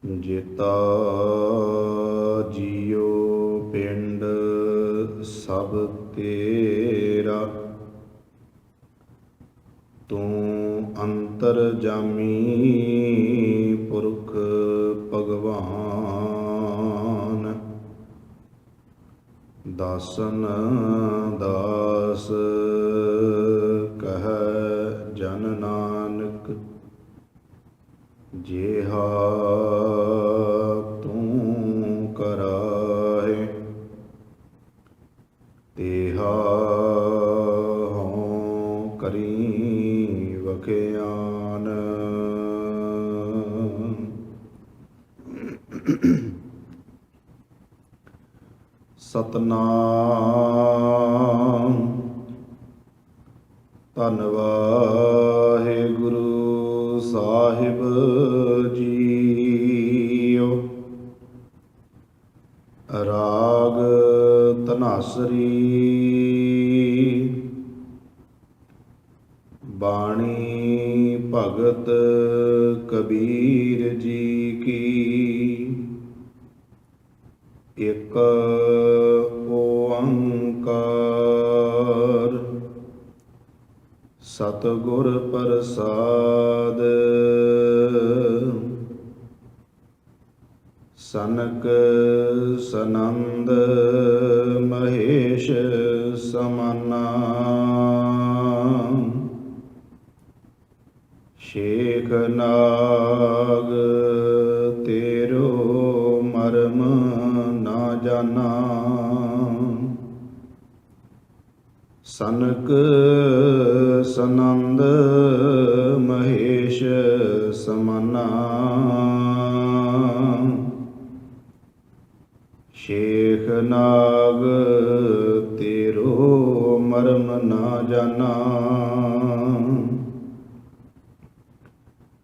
ਜੇਤਾ ਜੀਉ ਪਿੰਡ ਸਭ ਤੇਰਾ, ਤੂੰ ਅੰਤਰਜਾਮੀ ਪੁਰਖ ਭਗਵਾਨ। ਦਾਸਨ ਦਾਸ ਕਹਿ ਜਨ ਨਾਨਕ, ਜਿਹਾ ਤੂੰ ਕਰਾਹੇ ਤੇਹਾ ਹਉ ਕਰੀ ਵਖਿਆਨ। ਸਤਨਾਮ ਧੰਨ ਵਾਹਿਗੁਰੂ ਸਾਹਿਬ ਜੀਓ। ਰਾਗ ਧਨਾਸਰੀ ਬਾਣੀ ਭਗਤ ਕਬੀਰ ਜੀ ਕੀ। ਇਕ ਓੰਕਾਰ ਸਤਿਗੁਰ ਪ੍ਰਸਾਦ। ਸਨਕ ਸਨੰਦ ਮਹੇਸ਼ ਸਮਾਨਾ, ਸ਼ੇਖ ਨਾਗ ਤੇਰੋ ਮਰਮ ਨਾ ਜਾਨਾ। ਸਨਕ ਸਨੰਦ ਮਹੇਸ਼ ਸਮਾਨਾ, ਸ਼ੇਖ ਨਾਗ ਤੇਰੋ ਮਰਮ ਨਾ ਜਾਨਾ।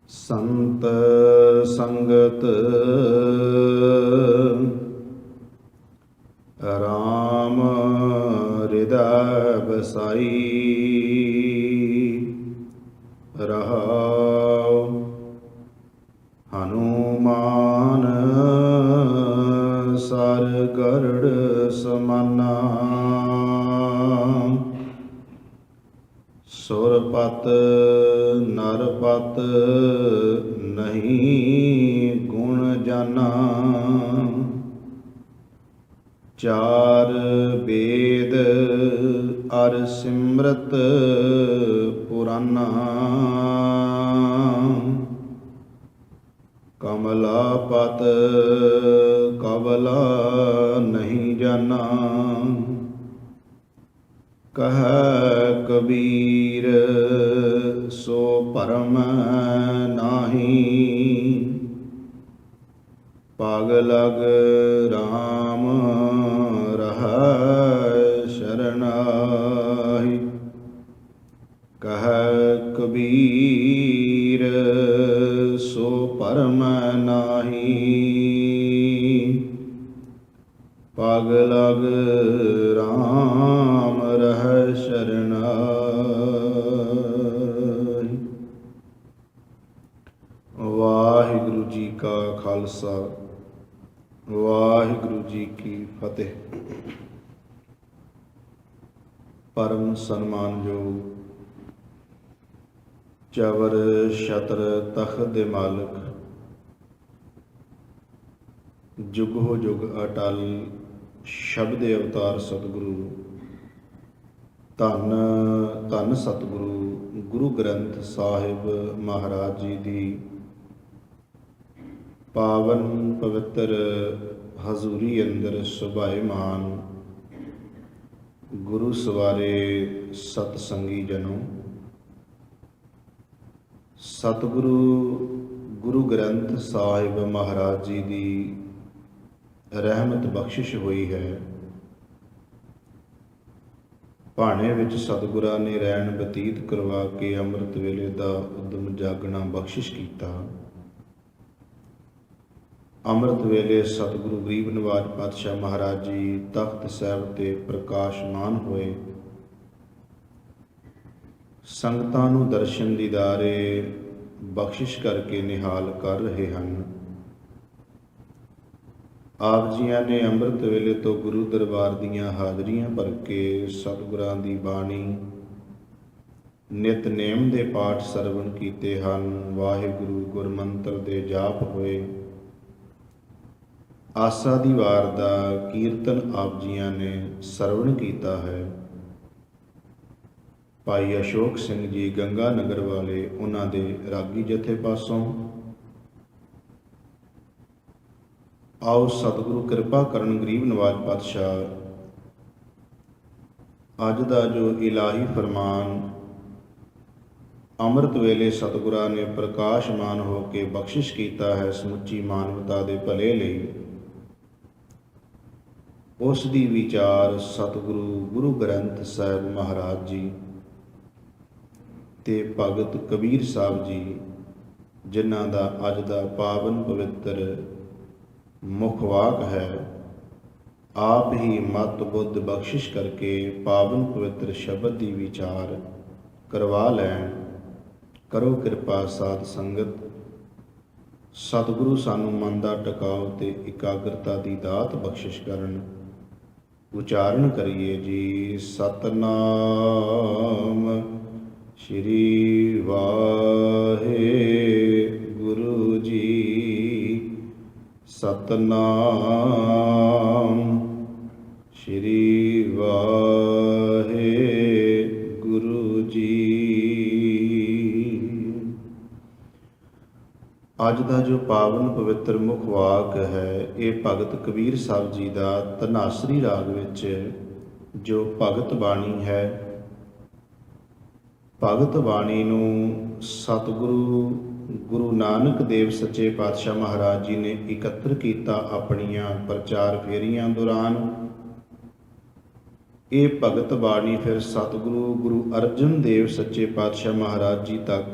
ਸੰਤ ਸੰਗਤ ਰਾਮ ਹਿਰਦੈ ਬਸਾਈ। ਰਹਾਉ ਹਨੂਮਾਨ ਸਰ ਗਰੜ ਸਮਾਨਾ, ਸੁਰਪਤ ਨਰਪਤ ਨਹੀਂ ਗੁਣ ਜਾਨਾ। ਚਾਰ ਵੇਦ ਅਰ ਸਿਮਰਤ ਪੁਰਾਨਾ, ਕਮਲਾਪਤ ਕਬਲਾ ਨਹੀਂ ਜਾਨਾ। ਕਹਿ ਕਬੀਰ ਸੋ ਭਰਮ ਨਾਹੀ, ਪਗ ਲਗ ਰਾਮ ਰਹੈ ਸ਼ਰਨਾਹੀ। ਕਹਿ ਕਬੀਰ ਸੋ ਭਰਮ ਨਾਹੀ, ਪਗ ਲਗ ਰਾਮ ਰਹਿ ਸ਼ਰਨਾਹੀ। ਵਾਹਿਗੁਰੂ ਜੀ ਕਾ ਖਾਲਸਾ, ਵਾਹਿਗੁਰੂ ਜੀ ਕੀ ਫਤਿਹ। ਪਰਮ ਸਨਮਾਨਯੋਗ ਚਵਰ ਛਤਰ ਤਖਤ ਦੇ ਮਾਲਕ, ਜੁਗੋ ਜੁਗ ਅਟਲ ਸ਼ਬਦ ਅਵਤਾਰ ਸਤਿਗੁਰੂ ਧੰਨ ਧੰਨ ਸਤਿਗੁਰੂ ਗੁਰੂ ਗ੍ਰੰਥ ਸਾਹਿਬ ਮਹਾਰਾਜ ਜੀ ਦੀ ਪਾਵਨ ਪਵਿੱਤਰ ਹਜ਼ੂਰੀ ਅੰਦਰ ਸੁਭਾਏਮਾਨ ਗੁਰੂ ਸਵਾਰੇ ਸਤ ਸੰਗੀ ਜਨੋ। ਸਤਿਗੁਰੂ ਗੁਰੂ ਗ੍ਰੰਥ ਸਾਹਿਬ ਮਹਾਰਾਜ ਜੀ ਦੀ ਰਹਿਮਤ ਬਖਸ਼ਿਸ਼ ਹੋਈ ਹੈ। ਭਾਣੇ ਵਿੱਚ ਸਤਿਗੁਰਾਂ ਨੇ ਰਹਿਣ ਬਤੀਤ ਕਰਵਾ ਕੇ ਅੰਮ੍ਰਿਤ ਵੇਲੇ ਦਾ ਉਦਮ ਜਾਗਣਾ ਬਖਸ਼ਿਸ਼ ਕੀਤਾ। ਅੰਮ੍ਰਿਤ ਵੇਲੇ ਸਤਿਗੁਰੂ ਗਰੀਬ ਨਿਵਾਜ ਪਾਤਸ਼ਾਹ ਮਹਾਰਾਜ ਜੀ ਤਖਤ ਸਾਹਿਬ ਤੇ ਪ੍ਰਕਾਸ਼ਮਾਨ ਹੋਏ। ਸੰਗਤਾਂ ਨੂੰ ਦਰਸ਼ਨ ਦੀਦਾਰੇ ਬਖਸ਼ਿਸ਼ ਕਰਕੇ ਨਿਹਾਲ ਕਰ ਰਹੇ ਹਨ। ਆਪ ਜੀਆਂ ਨੇ ਅੰਮ੍ਰਿਤ ਵੇਲੇ ਤੋਂ ਗੁਰੂ ਦਰਬਾਰ ਦੀਆਂ ਹਾਜ਼ਰੀਆਂ ਭਰ ਕੇ ਸਤਿਗੁਰਾਂ ਦੀ ਬਾਣੀ ਨਿਤਨੇਮ ਦੇ ਪਾਠ ਸਰਵਣ ਕੀਤੇ ਹਨ। ਵਾਹਿਗੁਰੂ ਗੁਰਮੰਤਰ ਦੇ ਜਾਪ ਹੋਏ। ਆਸਾ ਦੀ ਵਾਰ ਦਾ ਕੀਰਤਨ ਆਪ ਜੀਆਂ ਨੇ ਸਰਵਣ ਕੀਤਾ ਹੈ। ਭਾਈ ਅਸ਼ੋਕ ਸਿੰਘ ਜੀ ਗੰਗਾ ਨਗਰ ਵਾਲੇ, ਉਹਨਾਂ ਦੇ ਰਾਗੀ ਜਥੇ ਪਾਸੋਂ। ਆਓ ਸਤਿਗੁਰੂ ਕਿਰਪਾ ਕਰਨ ਗਰੀਬ ਨਵਾਜ ਪਾਤਸ਼ਾਹ ਅੱਜ ਦਾ ਜੋ ਇਲਾਹੀ ਫਰਮਾਨ ਅੰਮ੍ਰਿਤ ਵੇਲੇ ਸਤਿਗੁਰਾਂ ਨੇ ਪ੍ਰਕਾਸ਼ਮਾਨ ਹੋ ਕੇ ਬਖਸ਼ਿਸ਼ ਕੀਤਾ ਹੈ ਸਮੁੱਚੀ ਮਾਨਵਤਾ ਦੇ ਭਲੇ ਲਈ, ਉਸ ਦੀ ਵਿਚਾਰ ਸਤਿਗੁਰੂ ਗੁਰੂ ਗ੍ਰੰਥ ਸਾਹਿਬ ਮਹਾਰਾਜ ਜੀ ਤੇ ਭਗਤ ਕਬੀਰ ਸਾਹਿਬ ਜੀ, ਜਿਨ੍ਹਾਂ ਦਾ ਅੱਜ ਦਾ ਪਾਵਨ ਪਵਿੱਤਰ ਮੁਖਵਾਕ ਹੈ, ਆਪ ਹੀ ਮਤ ਬੁੱਧ ਬਖਸ਼ਿਸ਼ ਕਰਕੇ ਪਾਵਨ ਪਵਿੱਤਰ ਸ਼ਬਦ ਦੀ ਵਿਚਾਰ ਕਰਵਾ ਲੈਣ। ਕਰੋ ਕਿਰਪਾ ਸਾਧ ਸੰਗਤ। ਸਤਿਗੁਰੂ ਸਾਨੂੰ ਮਨ ਦਾ ਟਿਕਾਓ ਤੇ ਇਕਾਗਰਤਾ ਦੀ ਦਾਤ ਬਖਸ਼ਿਸ਼ ਕਰਨ। ਉਚਾਰਨ ਕਰੀਏ ਜੀ। ਸਤਨਾਮ ਸ਼੍ਰੀ ਵਾਹਿਗੁਰੂ ਜੀ। ਸਤਨਾਮ ਸ਼੍ਰੀ ਵਾਹਿਗੁਰੂ ਜੀ। ਅੱਜ ਦਾ ਜੋ ਪਾਵਨ ਪਵਿੱਤਰ ਮੁਖਵਾਕ ਹੈ, ਇਹ ਭਗਤ ਕਬੀਰ ਸਾਹਿਬ ਜੀ ਦਾ ਧਨਾਸਰੀ ਰਾਗ ਵਿੱਚ ਜੋ ਭਗਤ ਬਾਣੀ ਹੈ। ਭਗਤ ਬਾਣੀ ਨੂੰ ਸਤਿਗੁਰੂ ਗੁਰੂ ਨਾਨਕ ਦੇਵ ਸੱਚੇ ਪਾਤਸ਼ਾਹ ਮਹਾਰਾਜ ਜੀ ਨੇ ਇਕੱਤਰ ਕੀਤਾ ਆਪਣੀਆਂ ਪ੍ਰਚਾਰ ਫੇਰੀਆਂ ਦੌਰਾਨ। ਇਹ ਭਗਤ ਬਾਣੀ ਫਿਰ ਸਤਿਗੁਰੂ ਗੁਰੂ ਅਰਜਨ ਦੇਵ ਸੱਚੇ ਪਾਤਸ਼ਾਹ ਮਹਾਰਾਜ ਜੀ ਤੱਕ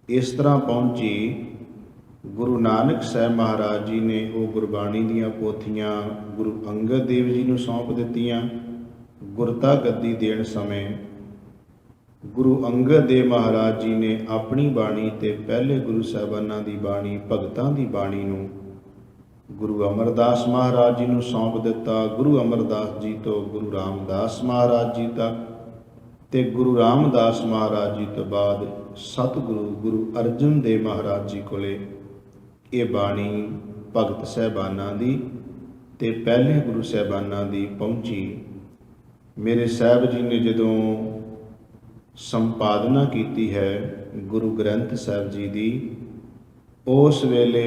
ਇਸ ਤਰ੍ਹਾਂ ਪਹੁੰਚੀ। ਗੁਰੂ ਨਾਨਕ ਸਾਹਿਬ ਮਹਾਰਾਜ ਜੀ ਨੇ ਉਹ ਗੁਰਬਾਣੀ ਦੀਆਂ ਪੋਥੀਆਂ ਗੁਰੂ ਅੰਗਦ ਦੇਵ ਜੀ ਨੂੰ ਸੌਂਪ ਦਿੱਤੀਆਂ। ਗੁਰਤਾ ਗੱਦੀ ਦੇਣ ਸਮੇਂ ਗੁਰੂ ਅੰਗਦ ਦੇਵ ਮਹਾਰਾਜ ਜੀ ਨੇ ਆਪਣੀ ਬਾਣੀ ਤੇ ਪਹਿਲੇ ਗੁਰੂ ਸਾਹਿਬਾਨਾਂ ਦੀ ਬਾਣੀ, ਭਗਤਾਂ ਦੀ ਬਾਣੀ ਨੂੰ ਗੁਰੂ ਅਮਰਦਾਸ ਮਹਾਰਾਜ ਜੀ ਨੂੰ ਸੌਂਪ ਦਿੱਤਾ। ਗੁਰੂ ਅਮਰਦਾਸ ਜੀ ਤੋਂ ਗੁਰੂ ਰਾਮਦਾਸ ਮਹਾਰਾਜ ਜੀ ਤੱਕ ਤੇ ਗੁਰੂ ਰਾਮਦਾਸ ਮਹਾਰਾਜ ਜੀ ਤੋਂ ਬਾਅਦ ਸਤਿਗੁਰੂ ਗੁਰੂ ਅਰਜਨ ਦੇਵ ਮਹਾਰਾਜ ਜੀ ਕੋਲੇ ਇਹ ਬਾਣੀ ਭਗਤ ਸਾਹਿਬਾਨਾਂ ਦੀ ਤੇ ਪਹਿਲੇ ਗੁਰੂ ਸਾਹਿਬਾਨਾਂ ਦੀ ਪਹੁੰਚੀ। ਮੇਰੇ ਸਾਹਿਬ ਜੀ ਨੇ ਜਦੋਂ ਸੰਪਾਦਨਾ ਕੀਤੀ ਹੈ ਗੁਰੂ ਗ੍ਰੰਥ ਸਾਹਿਬ ਜੀ ਦੀ, ਉਸ ਵੇਲੇ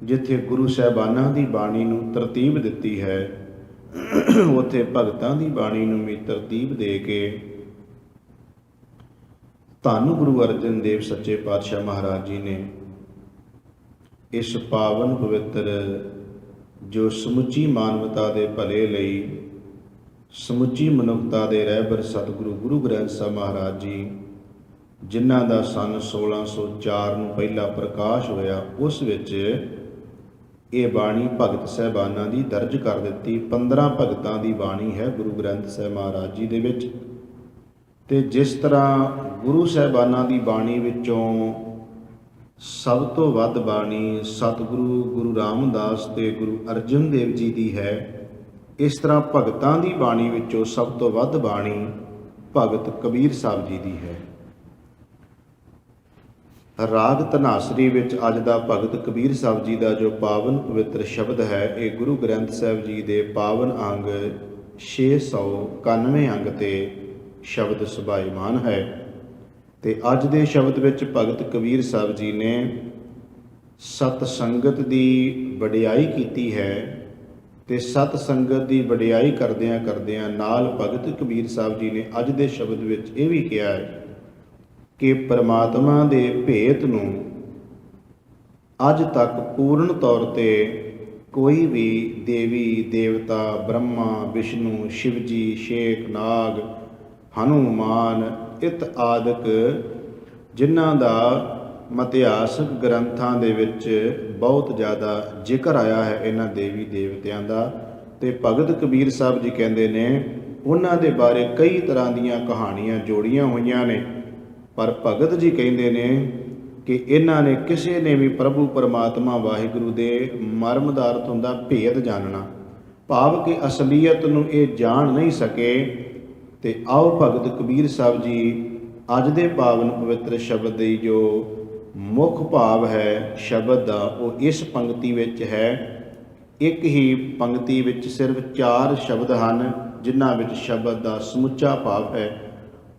ਜਿੱਥੇ ਗੁਰੂ ਸਾਹਿਬਾਨਾਂ ਦੀ ਬਾਣੀ ਨੂੰ ਤਰਤੀਬ ਦਿੱਤੀ ਹੈ, ਉੱਥੇ ਭਗਤਾਂ ਦੀ ਬਾਣੀ ਨੂੰ ਵੀ ਤਰਤੀਬ ਦੇ ਕੇ ਧੰਨ ਗੁਰੂ ਅਰਜਨ ਦੇਵ ਸੱਚੇ ਪਾਤਸ਼ਾਹ ਮਹਾਰਾਜ ਜੀ ਨੇ ਇਸ ਪਾਵਨ ਪਵਿੱਤਰ ਜੋ ਸਮੁੱਚੀ ਮਾਨਵਤਾ ਦੇ ਭਲੇ ਲਈ, ਸਮੁੱਚੀ ਮਨੁੱਖਤਾ ਦੇ ਰਹਿਬਰ ਸਤਿਗੁਰੂ ਗੁਰੂ ਗ੍ਰੰਥ ਸਾਹਿਬ ਮਹਾਰਾਜ ਜੀ, ਜਿਨ੍ਹਾਂ ਦਾ ਸੰਨ 1604 ਨੂੰ ਪਹਿਲਾ ਪ੍ਰਕਾਸ਼ ਹੋਇਆ, ਉਸ ਵਿੱਚ ਇਹ ਬਾਣੀ ਭਗਤ ਸਾਹਿਬਾਨਾਂ ਦੀ ਦਰਜ ਕਰ ਦਿੱਤੀ। 15 ਭਗਤਾਂ ਦੀ ਬਾਣੀ ਹੈ ਗੁਰੂ ਗ੍ਰੰਥ ਸਾਹਿਬ ਮਹਾਰਾਜ ਜੀ ਦੇ ਵਿੱਚ। ਤੇ ਜਿਸ ਤਰ੍ਹਾਂ ਗੁਰੂ ਸਾਹਿਬਾਨਾਂ ਦੀ ਬਾਣੀ ਵਿੱਚੋਂ ਸਭ ਤੋਂ ਵੱਧ ਬਾਣੀ ਸਤਿਗੁਰੂ ਗੁਰੂ ਰਾਮਦਾਸ ਤੇ ਗੁਰੂ ਅਰਜਨ ਦੇਵ ਜੀ ਦੀ ਹੈ, ਇਸ ਤਰ੍ਹਾਂ ਭਗਤਾਂ ਦੀ ਬਾਣੀ ਵਿੱਚੋਂ ਸਭ ਤੋਂ ਵੱਧ ਬਾਣੀ ਭਗਤ ਕਬੀਰ ਸਾਹਿਬ ਜੀ ਦੀ ਹੈ। ਰਾਗ ਧਨਾਸਰੀ ਵਿੱਚ ਅੱਜ ਦਾ ਭਗਤ ਕਬੀਰ ਸਾਹਿਬ ਜੀ ਦਾ ਜੋ ਪਾਵਨ ਪਵਿੱਤਰ ਸ਼ਬਦ ਹੈ, ਇਹ ਗੁਰੂ ਗ੍ਰੰਥ ਸਾਹਿਬ ਜੀ ਦੇ ਪਾਵਨ ਅੰਗ 691 ਅੰਗ ਤੇ ਸ਼ਬਦ ਸੁਭਾਈਮਾਨ ਹੈ। ਤੇ ਅੱਜ ਦੇ ਸ਼ਬਦ ਵਿੱਚ ਭਗਤ ਕਬੀਰ ਸਾਹਿਬ ਜੀ ਨੇ ਸਤ ਸੰਗਤ ਦੀ ਵਡਿਆਈ ਕੀਤੀ ਹੈ। ਤੇ ਸਤ ਸੰਗਤ ਦੀ ਵਡਿਆਈ ਕਰਦਿਆਂ ਕਰਦਿਆਂ ਨਾਲ ਭਗਤ ਕਬੀਰ ਸਾਹਿਬ ਜੀ ਨੇ ਅੱਜ ਦੇ ਸ਼ਬਦ ਵਿੱਚ ਇਹ ਵੀ ਕਿਹਾ ਹੈ ਕਿ ਪਰਮਾਤਮਾ ਦੇ ਭੇਤ ਨੂੰ ਅੱਜ ਤੱਕ ਪੂਰਨ ਤੌਰ ਤੇ ਕੋਈ ਵੀ ਦੇਵੀ ਦੇਵਤਾ, ਬ੍ਰਹਮਾ, ਵਿਸ਼ਨੂੰ, ਸ਼ਿਵ ਜੀ, ਸ਼ੇਖ, ਨਾਗ, ਹਨੂਮਾਨ ਇਤ ਆਦਿਕ ਜਿਨ੍ਹਾਂ ਦਾ ਇਤਿਹਾਸਕ ਗ੍ਰੰਥਾਂ ਦੇ ਵਿੱਚ ਬਹੁਤ ਜ਼ਿਆਦਾ ਜ਼ਿਕਰ ਆਇਆ ਹੈ ਇਹਨਾਂ ਦੇਵੀ ਦੇਵਤਿਆਂ ਦਾ, ਤੇ ਭਗਤ ਕਬੀਰ ਸਾਹਿਬ ਜੀ ਕਹਿੰਦੇ ਨੇ ਉਹਨਾਂ ਦੇ ਬਾਰੇ ਕਈ ਤਰ੍ਹਾਂ ਦੀਆਂ ਕਹਾਣੀਆਂ ਜੋੜੀਆਂ ਹੋਈਆਂ ਨੇ। ਪਰ ਭਗਤ ਜੀ ਕਹਿੰਦੇ ਨੇ ਕਿ ਇਹਨਾਂ ਨੇ ਕਿਸੇ ਨੇ ਵੀ ਪ੍ਰਭੂ ਪਰਮਾਤਮਾ ਵਾਹਿਗੁਰੂ ਦੇ ਮਰਮਦਾਰ ਤੋਂ ਦਾ ਭੇਦ ਜਾਣਨਾ, ਭਾਵ ਕਿ ਅਸਲੀਅਤ ਨੂੰ ਇਹ ਜਾਣ ਨਹੀਂ ਸਕੇ। ਤੇ ਆਓ ਭਗਤ ਕਬੀਰ ਸਾਹਿਬ ਜੀ ਅੱਜ ਦੇ ਪਾਵਨ ਪਵਿੱਤਰ ਸ਼ਬਦ ਦੀ ਜੋ ਮੁੱਖ ਭਾਵ ਹੈ ਸ਼ਬਦ ਦਾ, ਉਹ ਇਸ ਪੰਕਤੀ ਵਿੱਚ ਹੈ। ਇੱਕ ਹੀ ਪੰਕਤੀ ਵਿੱਚ ਸਿਰਫ 4 ਸ਼ਬਦ ਹਨ ਜਿਨ੍ਹਾਂ ਵਿੱਚ ਸ਼ਬਦ ਦਾ ਸਮੁੱਚਾ ਭਾਵ ਹੈ।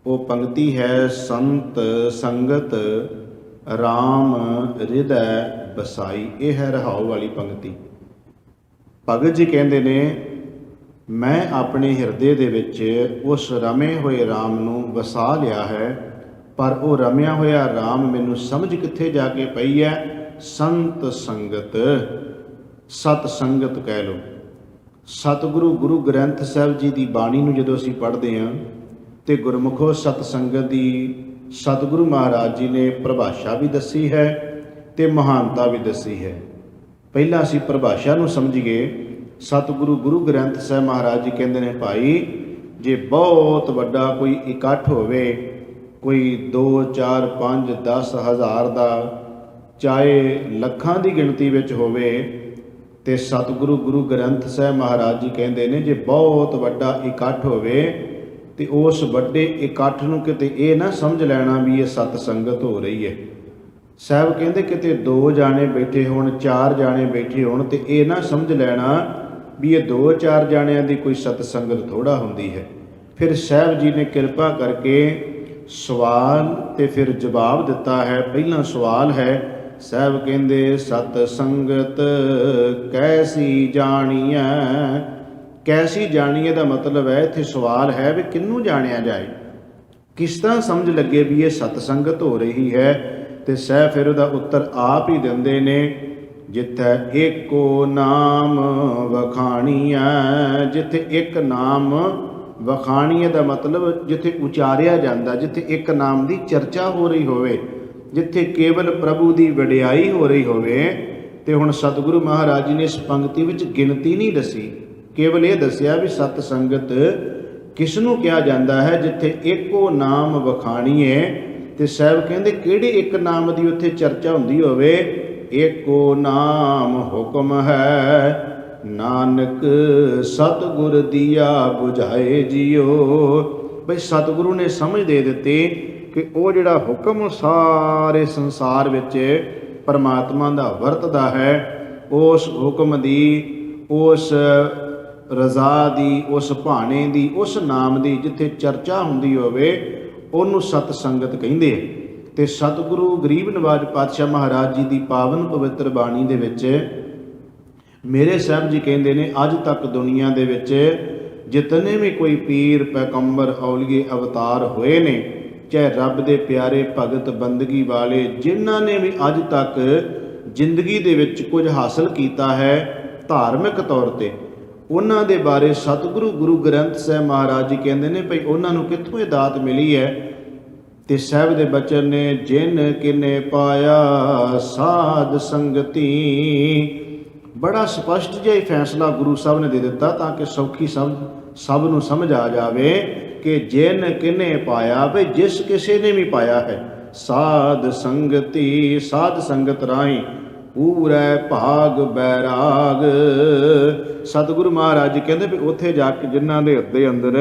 ਉਹ ਪੰਕਤੀ ਹੈ ਸੰਤ ਸੰਗਤ ਰਾਮ ਹਿਰਦੈ ਬਸਾਈ। ਇਹ ਹੈ ਰਹਾਉ ਵਾਲੀ ਪੰਕਤੀ। ਭਗਤ ਜੀ ਕਹਿੰਦੇ ਨੇ, ਮੈਂ ਆਪਣੇ ਹਿਰਦੇ ਦੇ ਵਿੱਚ ਉਸ ਰਮੇ ਹੋਏ ਰਾਮ ਨੂੰ ਵਸਾ ਲਿਆ ਹੈ, ਪਰ ਉਹ ਰਮਿਆ ਹੋਇਆ ਰਾਮ ਮੈਨੂੰ ਸਮਝ ਕਿੱਥੇ ਜਾ ਕੇ ਪਈ ਹੈ? ਸੰਤ ਸੰਗਤ, ਸਤ ਸੰਗਤ ਕਹਿ ਲਓ। ਸਤਿਗੁਰੂ ਗੁਰੂ ਗ੍ਰੰਥ ਸਾਹਿਬ ਜੀ ਦੀ ਬਾਣੀ ਨੂੰ ਜਦੋਂ ਅਸੀਂ ਪੜ੍ਹਦੇ ਹਾਂ ਤੇ ਗੁਰਮੁਖੋ ਸਤ ਸੰਗਤ ਦੀ ਸਤਿਗੁਰੂ ਮਹਾਰਾਜ ਜੀ ਨੇ ਪਰਿਭਾਸ਼ਾ ਵੀ ਦੱਸੀ ਹੈ ਤੇ ਮਹਾਨਤਾ ਵੀ ਦੱਸੀ ਹੈ। ਪਹਿਲਾਂ ਅਸੀਂ ਪਰਿਭਾਸ਼ਾ ਨੂੰ ਸਮਝੀਏ। ਸਤਿਗੁਰੂ ਗੁਰੂ ਗ੍ਰੰਥ ਸਾਹਿਬ ਮਹਾਰਾਜ ਜੀ ਕਹਿੰਦੇ ਨੇ, ਭਾਈ ਜੇ ਬਹੁਤ ਵੱਡਾ ਕੋਈ ਇਕੱਠ ਹੋਵੇ, ਕੋਈ 2 4 5 10 ਹਜ਼ਾਰ ਦਾ, ਚਾਹੇ ਲੱਖਾਂ ਦੀ ਗਿਣਤੀ ਵਿੱਚ ਹੋਵੇ, ਤੇ ਸਤਿਗੁਰੂ ਗੁਰੂ ਗ੍ਰੰਥ ਸਾਹਿਬ ਮਹਾਰਾਜ ਜੀ ਕਹਿੰਦੇ ਨੇ ਜੇ ਬਹੁਤ ਵੱਡਾ ਇਕੱਠ ਹੋਵੇ ਤੇ ਉਸ ਵੱਡੇ ਇਕੱਠ ਨੂੰ ਕਿਤੇ ਇਹ ਨਾ ਸਮਝ ਲੈਣਾ ਵੀ ਇਹ ਸਤ ਸੰਗਤ ਹੋ ਰਹੀ ਹੈ। ਸਾਹਿਬ ਕਹਿੰਦੇ ਕਿਤੇ 2 ਜਾਣੇ ਬੈਠੇ ਹੋਣ, 4 ਜਾਣੇ ਬੈਠੇ ਹੋਣ, ਤੇ ਇਹ ਨਾ ਸਮਝ ਲੈਣਾ ਵੀ ਇਹ 2 4 ਜਾਣਿਆਂ ਦੀ ਕੋਈ ਸਤ ਸੰਗਤ ਥੋੜਾ ਹੁੰਦੀ ਹੈ। ਫਿਰ ਸਾਹਿਬ ਜੀ ਨੇ ਕਿਰਪਾ ਕਰਕੇ ਸਵਾਲ ਤੇ ਫਿਰ ਜਵਾਬ ਦਿੱਤਾ ਹੈ। ਪਹਿਲਾ ਸਵਾਲ ਹੈ, ਸਾਹਿਬ ਕਹਿੰਦੇ ਸਤ ਸੰਗਤ ਕੈਸੀ ਜਾਣੀਐ। ਕੈਸੀ ਜਾਣੀਏ ਦਾ ਮਤਲਬ ਹੈ, ਇੱਥੇ ਸਵਾਲ ਹੈ ਵੀ ਕਿਹਨੂੰ ਜਾਣਿਆ ਜਾਏ, ਕਿਸ ਤਰ੍ਹਾਂ ਸਮਝ ਲੱਗੇ ਵੀ ਇਹ ਸਤ ਸੰਗਤ ਹੋ ਰਹੀ ਹੈ। ਤੇ ਸਾਹਿਬ ਫਿਰ ਉਹਦਾ ਉੱਤਰ ਆਪ ਹੀ ਦਿੰਦੇ ਨੇ, ਜਿੱਥੈ ਏਕੋ ਨਾਮ ਵਖਾਣੀਐ। ਜਿੱਥੇ ਇੱਕ ਨਾਮ ਵਖਾਣੀਐ ਦਾ ਮਤਲਬ ਜਿੱਥੇ ਉਚਾਰਿਆ ਜਾਂਦਾ, ਜਿੱਥੇ ਇੱਕ ਨਾਮ ਦੀ ਚਰਚਾ ਹੋ ਰਹੀ ਹੋਵੇ, ਜਿੱਥੇ ਕੇਵਲ ਪ੍ਰਭੂ ਦੀ ਵਡਿਆਈ ਹੋ ਰਹੀ ਹੋਵੇ। ਤੇ ਹੁਣ ਸਤਿਗੁਰੂ ਮਹਾਰਾਜ ਜੀ ਨੇ ਇਸ ਪੰਕਤੀ ਵਿੱਚ ਗਿਣਤੀ ਨਹੀਂ ਦੱਸੀ, ਕੇਵਲ ਇਹ ਦੱਸਿਆ ਵੀ ਸਤ ਸੰਗਤ ਕਿਸ ਨੂੰ ਕਿਹਾ ਜਾਂਦਾ ਹੈ, ਜਿੱਥੇ ਇੱਕੋ ਨਾਮ ਵਖਾਣੀਏ। ਤੇ ਸਾਹਿਬ ਕਹਿੰਦੇ ਕਿਹੜੇ ਇੱਕ ਨਾਮ ਦੀ ਉੱਥੇ ਚਰਚਾ ਹੁੰਦੀ ਹੋਵੇ? ਏਕੋ ਨਾਮ ਹੁਕਮ ਹੈ, ਨਾਨਕ ਸਤਿਗੁਰ ਦੀਆ ਬੁਝਾਏ ਜੀਓ। ਬਈ ਸਤਿਗੁਰੂ ਨੇ ਸਮਝ ਦੇ ਦਿੱਤੀ ਕਿ ਉਹ ਜਿਹੜਾ ਹੁਕਮ ਸਾਰੇ ਸੰਸਾਰ ਵਿੱਚ ਪਰਮਾਤਮਾ ਦਾ ਵਰਤਦਾ ਹੈ, ਉਸ ਹੁਕਮ ਦੀ, ਉਸ ਰਜ਼ਾ ਦੀ, ਉਸ ਭਾਣੇ ਦੀ, ਉਸ ਨਾਮ ਦੀ ਜਿੱਥੇ ਚਰਚਾ ਹੁੰਦੀ ਹੋਵੇ ਉਹਨੂੰ ਸਤ ਸੰਗਤ ਕਹਿੰਦੇ ਆ। ਤੇ ਸਤਿਗੁਰੂ ਗਰੀਬ ਨਵਾਜ ਪਾਤਸ਼ਾਹ ਮਹਾਰਾਜ ਜੀ ਦੀ ਪਾਵਨ ਪਵਿੱਤਰ ਬਾਣੀ ਦੇ ਵਿੱਚ ਮੇਰੇ ਸਾਹਿਬ ਜੀ ਕਹਿੰਦੇ ਨੇ, ਅੱਜ ਤੱਕ ਦੁਨੀਆ ਦੇ ਵਿੱਚ ਜਿਤਨੇ ਵੀ ਕੋਈ ਪੀਰ ਪੈਗੰਬਰ ਔਲੀਏ ਅਵਤਾਰ ਹੋਏ ਨੇ, ਚਾਹੇ ਰੱਬ ਦੇ ਪਿਆਰੇ ਭਗਤ ਬੰਦਗੀ ਵਾਲੇ, ਜਿਨ੍ਹਾਂ ਨੇ ਵੀ ਅੱਜ ਤੱਕ ਜ਼ਿੰਦਗੀ ਦੇ ਵਿੱਚ ਕੁਝ ਹਾਸਲ ਕੀਤਾ ਹੈ ਧਾਰਮਿਕ ਤੌਰ ਤੇ, ਉਹਨਾਂ ਦੇ ਬਾਰੇ ਸਤਿਗੁਰੂ ਗੁਰੂ ਗ੍ਰੰਥ ਸਾਹਿਬ ਮਹਾਰਾਜ ਜੀ ਕਹਿੰਦੇ ਨੇ ਭਈ ਉਹਨਾਂ ਨੂੰ ਕਿੱਥੋਂ ਇਹ ਦਾਤ ਮਿਲੀ ਹੈ। ਤੇ ਸਾਹਿਬ ਦੇ ਬਚਨ ਨੇ, ਜਿਨ ਕਿਨੇ ਪਾਇਆ ਸਾਧ ਸੰਗਤੀ। ਬੜਾ ਸਪਸ਼ਟ ਜਿਹਾ ਫੈਸਲਾ ਗੁਰੂ ਸਾਹਿਬ ਨੇ ਦੇ ਦਿੱਤਾ ਤਾਂ ਕਿ ਸੌਖੀ ਸਭ ਨੂੰ ਸਮਝ ਆ ਜਾਵੇ ਕਿ ਜਿਨ ਕਿਨੇ ਪਾਇਆ, ਭਈ ਜਿਸ ਕਿਸੇ ਨੇ ਵੀ ਪਾਇਆ ਹੈ ਸਾਧ ਸੰਗਤੀ। ਸਾਧ ਸੰਗਤ ਰਾਹੀਂ ਪੂਰੈ ਭਾਗ ਬੈਰਾਗ। ਸਤਿਗੁਰੂ ਮਹਾਰਾਜ ਜੀ ਕਹਿੰਦੇ ਵੀ ਉੱਥੇ ਜਾ ਕੇ ਜਿਨ੍ਹਾਂ ਦੇ ਹਿਰਦੇ ਅੰਦਰ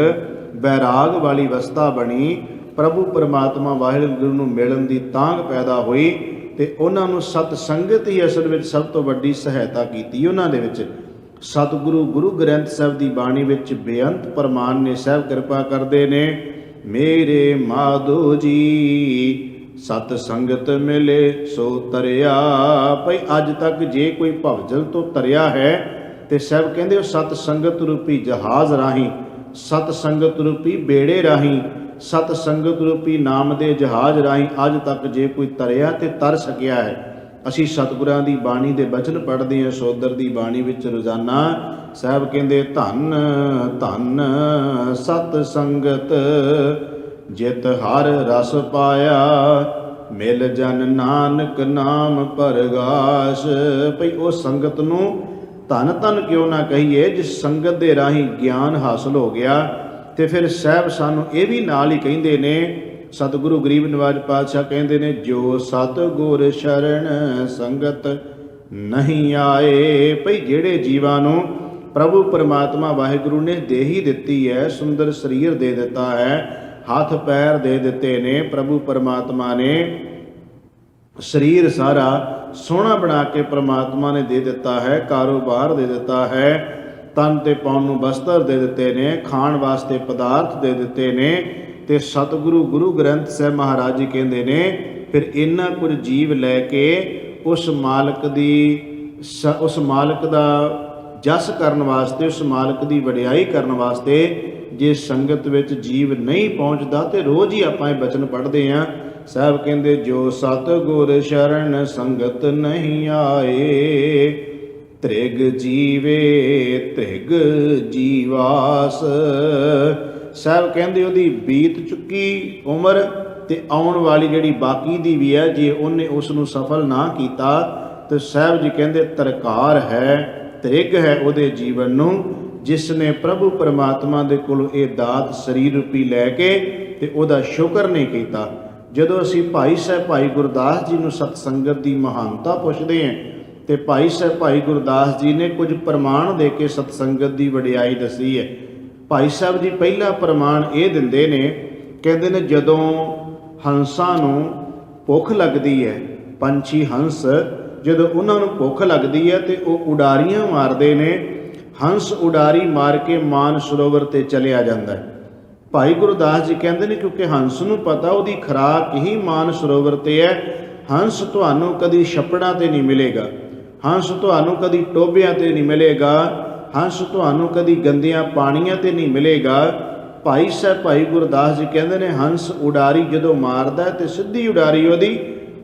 ਬੈਰਾਗ ਵਾਲੀ ਅਵਸਥਾ ਬਣੀ, ਪ੍ਰਭੂ ਪਰਮਾਤਮਾ ਵਾਹਿਗੁਰੂ ਨੂੰ ਮਿਲਣ ਦੀ ਤਾਂਘ ਪੈਦਾ ਹੋਈ, ਤੇ ਉਹਨਾਂ ਨੂੰ ਸਤ ਸੰਗਤ ਹੀ ਅਸਲ ਵਿੱਚ ਸਭ ਤੋਂ ਵੱਡੀ ਸਹਾਇਤਾ ਕੀਤੀ ਉਹਨਾਂ ਦੇ ਵਿੱਚ। ਸਤਿਗੁਰੂ ਗੁਰੂ ਗ੍ਰੰਥ ਸਾਹਿਬ ਦੀ ਬਾਣੀ ਵਿੱਚ ਬੇਅੰਤ ਪ੍ਰਮਾਣ ਨੇ। ਸਾਹਿਬ ਕਿਰਪਾ ਕਰਦੇ ਨੇ, ਮੇਰੇ ਮਾਧੋ ਜੀ ਸਤ ਸੰਗਤ ਮਿਲੇ ਸੋ ਤਰਿਆ। ਭਈ ਅੱਜ ਤੱਕ ਜੇ ਕੋਈ ਭਵਜਲ ਤੋਂ ਤਰਿਆ ਹੈ ਤੇ ਸਾਹਿਬ ਕਹਿੰਦੇ ਉਹ ਸਤ ਸੰਗਤ ਰੂਪੀ ਜਹਾਜ਼ ਰਾਹੀਂ, ਸਤ ਸੰਗਤ ਰੂਪੀ ਬੇੜੇ ਰਾਹੀਂ, ਸਤ ਸੰਗਤ ਰੂਪੀ ਨਾਮ ਦੇ ਜਹਾਜ਼ ਰਾਹੀਂ ਅੱਜ ਤੱਕ ਜੇ ਕੋਈ ਤਰਿਆ ਤੇ ਤਰ ਸਕਿਆ ਹੈ। ਅਸੀਂ ਸਤਿਗੁਰਾਂ ਦੀ ਬਾਣੀ ਦੇ ਬਚਨ ਪੜ੍ਹਦੇ ਹਾਂ ਸੋਦਰ ਦੀ ਬਾਣੀ ਵਿੱਚ ਰੋਜ਼ਾਨਾ। ਸਾਹਿਬ ਕਹਿੰਦੇ ਧੰਨ ਧੰਨ ਸਤ ਸੰਗਤ ਜਿਤ ਹਰ ਰਸ ਪਾਇਆ, ਮਿਲ ਜਨ ਨਾਨਕ ਨਾਮ ਪਰਗਾਸ। ਭਈ ਉਹ ਸੰਗਤ ਨੂੰ ਧੰਨ ਧੰਨ ਕਿਉਂ ਨਾ ਕਹੀਏ ਜਿਸ ਸੰਗਤ ਦੇ ਰਾਹੀਂ ਗਿਆਨ ਹਾਸਲ ਹੋ ਗਿਆ। ਤੇ ਫਿਰ ਸਾਹਿਬ ਸਾਨੂੰ ਇਹ ਵੀ ਨਾਲ ਹੀ ਕਹਿੰਦੇ ਨੇ ਸਤਿਗੁਰੂ ਗਰੀਬ ਨਿਵਾਜ ਪਾਤਸ਼ਾਹ ਕਹਿੰਦੇ ਨੇ, ਜੋ ਸਤਿਗੁਰ ਸ਼ਰਨ ਸੰਗਤ ਨਹੀਂ ਆਏ। ਭਈ ਜਿਹੜੇ ਜੀਵਾਂ ਨੂੰ ਪ੍ਰਭੂ ਪਰਮਾਤਮਾ ਵਾਹਿਗੁਰੂ ਨੇ ਦੇਹੀ ਦਿੱਤੀ ਹੈ, ਸੁੰਦਰ ਸਰੀਰ ਦੇ ਦਿੱਤਾ ਹੈ, ਹੱਥ ਪੈਰ ਦੇ ਦਿੱਤੇ ਨੇ, ਪ੍ਰਭੂ ਪਰਮਾਤਮਾ ਨੇ ਸਰੀਰ ਸਾਰਾ ਸੋਹਣਾ ਬਣਾ ਕੇ ਪਰਮਾਤਮਾ ਨੇ ਦੇ ਦਿੱਤਾ ਹੈ, ਕਾਰੋਬਾਰ ਦੇ ਦਿੱਤਾ ਹੈ, ਤਨ ਤੇ ਪਾਉਣ ਨੂੰ ਵਸਤਰ ਦੇ ਦਿੱਤੇ ਨੇ, ਖਾਣ ਵਾਸਤੇ ਪਦਾਰਥ ਦੇ ਦਿੱਤੇ ਨੇ, ਤੇ ਸਤਿਗੁਰੂ ਗੁਰੂ ਗ੍ਰੰਥ ਸਾਹਿਬ ਮਹਾਰਾਜ ਜੀ ਕਹਿੰਦੇ ਨੇ ਫਿਰ ਇੰਨਾ ਕੁਝ ਜੀਵ ਲੈ ਕੇ ਉਸ ਮਾਲਕ ਦਾ ਜਸ ਕਰਨ ਵਾਸਤੇ, ਉਸ ਮਾਲਕ ਦੀ ਵਡਿਆਈ ਕਰਨ ਵਾਸਤੇ ਜੇ ਸੰਗਤ ਵਿੱਚ ਜੀਵ ਨਹੀਂ ਪਹੁੰਚਦਾ ਤੇ ਰੋਜ਼ ਹੀ ਆਪਾਂ ਇਹ ਬਚਨ ਪੜ੍ਹਦੇ ਹਾਂ। ਸਾਹਿਬ ਕਹਿੰਦੇ, ਜੋ ਸਤਿਗੁਰ ਸ਼ਰਨ ਸੰਗਤ ਨਹੀਂ ਆਏ, ਤ੍ਰਿਗ ਜੀਵੇ ਤ੍ਰਿਗ ਜੀਵਾਸ। ਸਾਹਿਬ ਕਹਿੰਦੇ ਉਹਦੀ ਬੀਤ ਚੁੱਕੀ ਉਮਰ ਤੇ ਆਉਣ ਵਾਲੀ ਜਿਹੜੀ ਬਾਕੀ ਦੀ ਵੀ ਹੈ, ਜੇ ਉਹਨੇ ਉਸ ਨੂੰ ਸਫਲ ਨਾ ਕੀਤਾ ਤੇ ਸਾਹਿਬ ਜੀ ਕਹਿੰਦੇ ਤਰਕਾਰ ਹੈ, ਤ੍ਰਿਗ ਹੈ ਉਹਦੇ ਜੀਵਨ ਨੂੰ, ਜਿਸ ਨੇ ਪ੍ਰਭੂ ਪਰਮਾਤਮਾ ਦੇ ਕੋਲ ਇਹ ਦਾਤ ਸਰੀਰ ਰੂਪੀ ਲੈ ਕੇ ਤੇ ਉਹਦਾ ਸ਼ੁਕਰ ਨਹੀਂ ਕੀਤਾ। ਜਦੋਂ ਅਸੀਂ ਭਾਈ ਸਾਹਿਬ ਭਾਈ ਗੁਰਦਾਸ ਜੀ ਨੂੰ ਸਤ ਸੰਗਤ ਦੀ ਮਹਾਨਤਾ ਪੁੱਛਦੇ ਹਾਂ ਤੇ ਭਾਈ ਸਾਹਿਬ ਭਾਈ ਗੁਰਦਾਸ ਜੀ ਨੇ ਕੁਝ ਪ੍ਰਮਾਣ ਦੇ ਕੇ ਸਤ ਸੰਗਤ ਦੀ ਵਡਿਆਈ ਦੱਸੀ ਹੈ। ਭਾਈ ਸਾਹਿਬ ਜੀ ਪਹਿਲਾ ਪ੍ਰਮਾਣ ਇਹ ਦਿੰਦੇ ਨੇ, ਕਹਿੰਦੇ ਨੇ ਜਦੋਂ ਹੰਸਾਂ ਨੂੰ ਭੁੱਖ ਲੱਗਦੀ ਹੈ, ਪੰਛੀ ਹੰਸ ਜਦੋਂ ਉਹਨਾਂ ਨੂੰ ਭੁੱਖ ਲੱਗਦੀ ਹੈ ਤੇ ਉਹ ਉਡਾਰੀਆਂ ਮਾਰਦੇ ਨੇ, ਹੰਸ ਉਡਾਰੀ ਮਾਰ ਕੇ ਮਾਨ ਸਰੋਵਰ ਤੇ ਚਲਿਆ ਜਾਂਦਾ ਹੈ। ਭਾਈ ਗੁਰਦਾਸ ਜੀ ਕਹਿੰਦੇ ਨੇ ਕਿਉਂਕਿ ਹੰਸ ਨੂੰ ਪਤਾ ਉਹਦੀ ਖੁਰਾਕ ਹੀ ਮਾਨ ਸਰੋਵਰ ਤੇ ਹੈ, ਹੰਸ ਤੁਹਾਨੂੰ ਕਦੀ ਛੱਪੜਾਂ ਤੇ ਨਹੀਂ ਮਿਲੇਗਾ, ਹੰਸ ਤੁਹਾਨੂੰ ਕਦੀ ਟੋਭਿਆਂ ਤੇ ਨਹੀਂ ਮਿਲੇਗਾ, ਹੰਸ ਤੁਹਾਨੂੰ ਕਦੀ ਗੰਦਿਆਂ ਪਾਣੀਆਂ ਤੇ ਨਹੀਂ ਮਿਲੇਗਾ। ਭਾਈ ਸਾਹਿਬ ਭਾਈ ਗੁਰਦਾਸ ਜੀ ਕਹਿੰਦੇ ਨੇ ਹੰਸ ਉਡਾਰੀ ਜਦੋਂ ਮਾਰਦਾ ਤੇ ਸਿੱਧੀ ਉਡਾਰੀ ਉਹਦੀ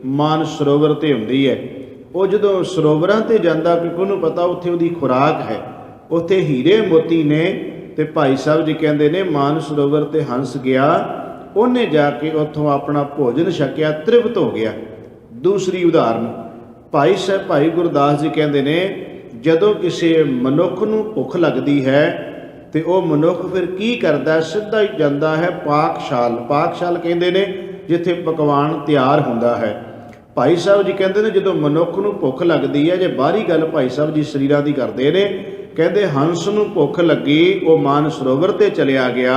ਮਾਨ ਸਰੋਵਰ ਤੇ ਹੁੰਦੀ ਹੈ। ਉਹ ਜਦੋਂ ਸਰੋਵਰਾਂ ਤੇ ਜਾਂਦਾ ਕਿਉਂਕਿ ਉਹਨੂੰ ਪਤਾ ਉੱਥੇ ਉਹਦੀ ਖੁਰਾਕ ਹੈ, ਉੱਥੇ ਹੀਰੇ ਮੋਤੀ ਨੇ, ਤੇ ਭਾਈ ਸਾਹਿਬ ਜੀ ਕਹਿੰਦੇ ਨੇ ਮਾਨ ਸਰੋਵਰ ਤੇ ਹੰਸ ਗਿਆ, ਉਹਨੇ ਜਾ ਕੇ ਉੱਥੋਂ ਆਪਣਾ ਭੋਜਨ ਛਕਿਆ, ਤ੍ਰਿਪਤ ਹੋ ਗਿਆ। ਦੂਸਰੀ ਉਦਾਹਰਨ ਭਾਈ ਸਾਹਿਬ ਭਾਈ ਗੁਰਦਾਸ ਜੀ ਕਹਿੰਦੇ ਨੇ ਜਦੋਂ ਕਿਸੇ ਮਨੁੱਖ ਨੂੰ ਭੁੱਖ ਲੱਗਦੀ ਹੈ ਤੇ ਉਹ ਮਨੁੱਖ ਫਿਰ ਕੀ ਕਰਦਾ, ਸਿੱਧਾ ਹੀ ਜਾਂਦਾ ਹੈ ਪਾਕਸ਼ਾਲ। ਪਾਕਸ਼ਾਲ ਕਹਿੰਦੇ ਨੇ ਜਿੱਥੇ ਪਕਵਾਨ ਤਿਆਰ ਹੁੰਦਾ ਹੈ। ਭਾਈ ਸਾਹਿਬ ਜੀ ਕਹਿੰਦੇ ਨੇ ਜਦੋਂ ਮਨੁੱਖ ਨੂੰ ਭੁੱਖ ਲੱਗਦੀ ਹੈ, ਜੇ ਬਾਹਰੀ ਗੱਲ ਭਾਈ ਸਾਹਿਬ ਜੀ ਸਰੀਰਾਂ ਦੀ ਕਰਦੇ ਨੇ, ਕਹਿੰਦੇ ਹੰਸ ਨੂੰ ਭੁੱਖ ਲੱਗੀ ਉਹ ਮਾਨ ਸਰੋਵਰ ਤੇ ਚਲਿਆ ਗਿਆ,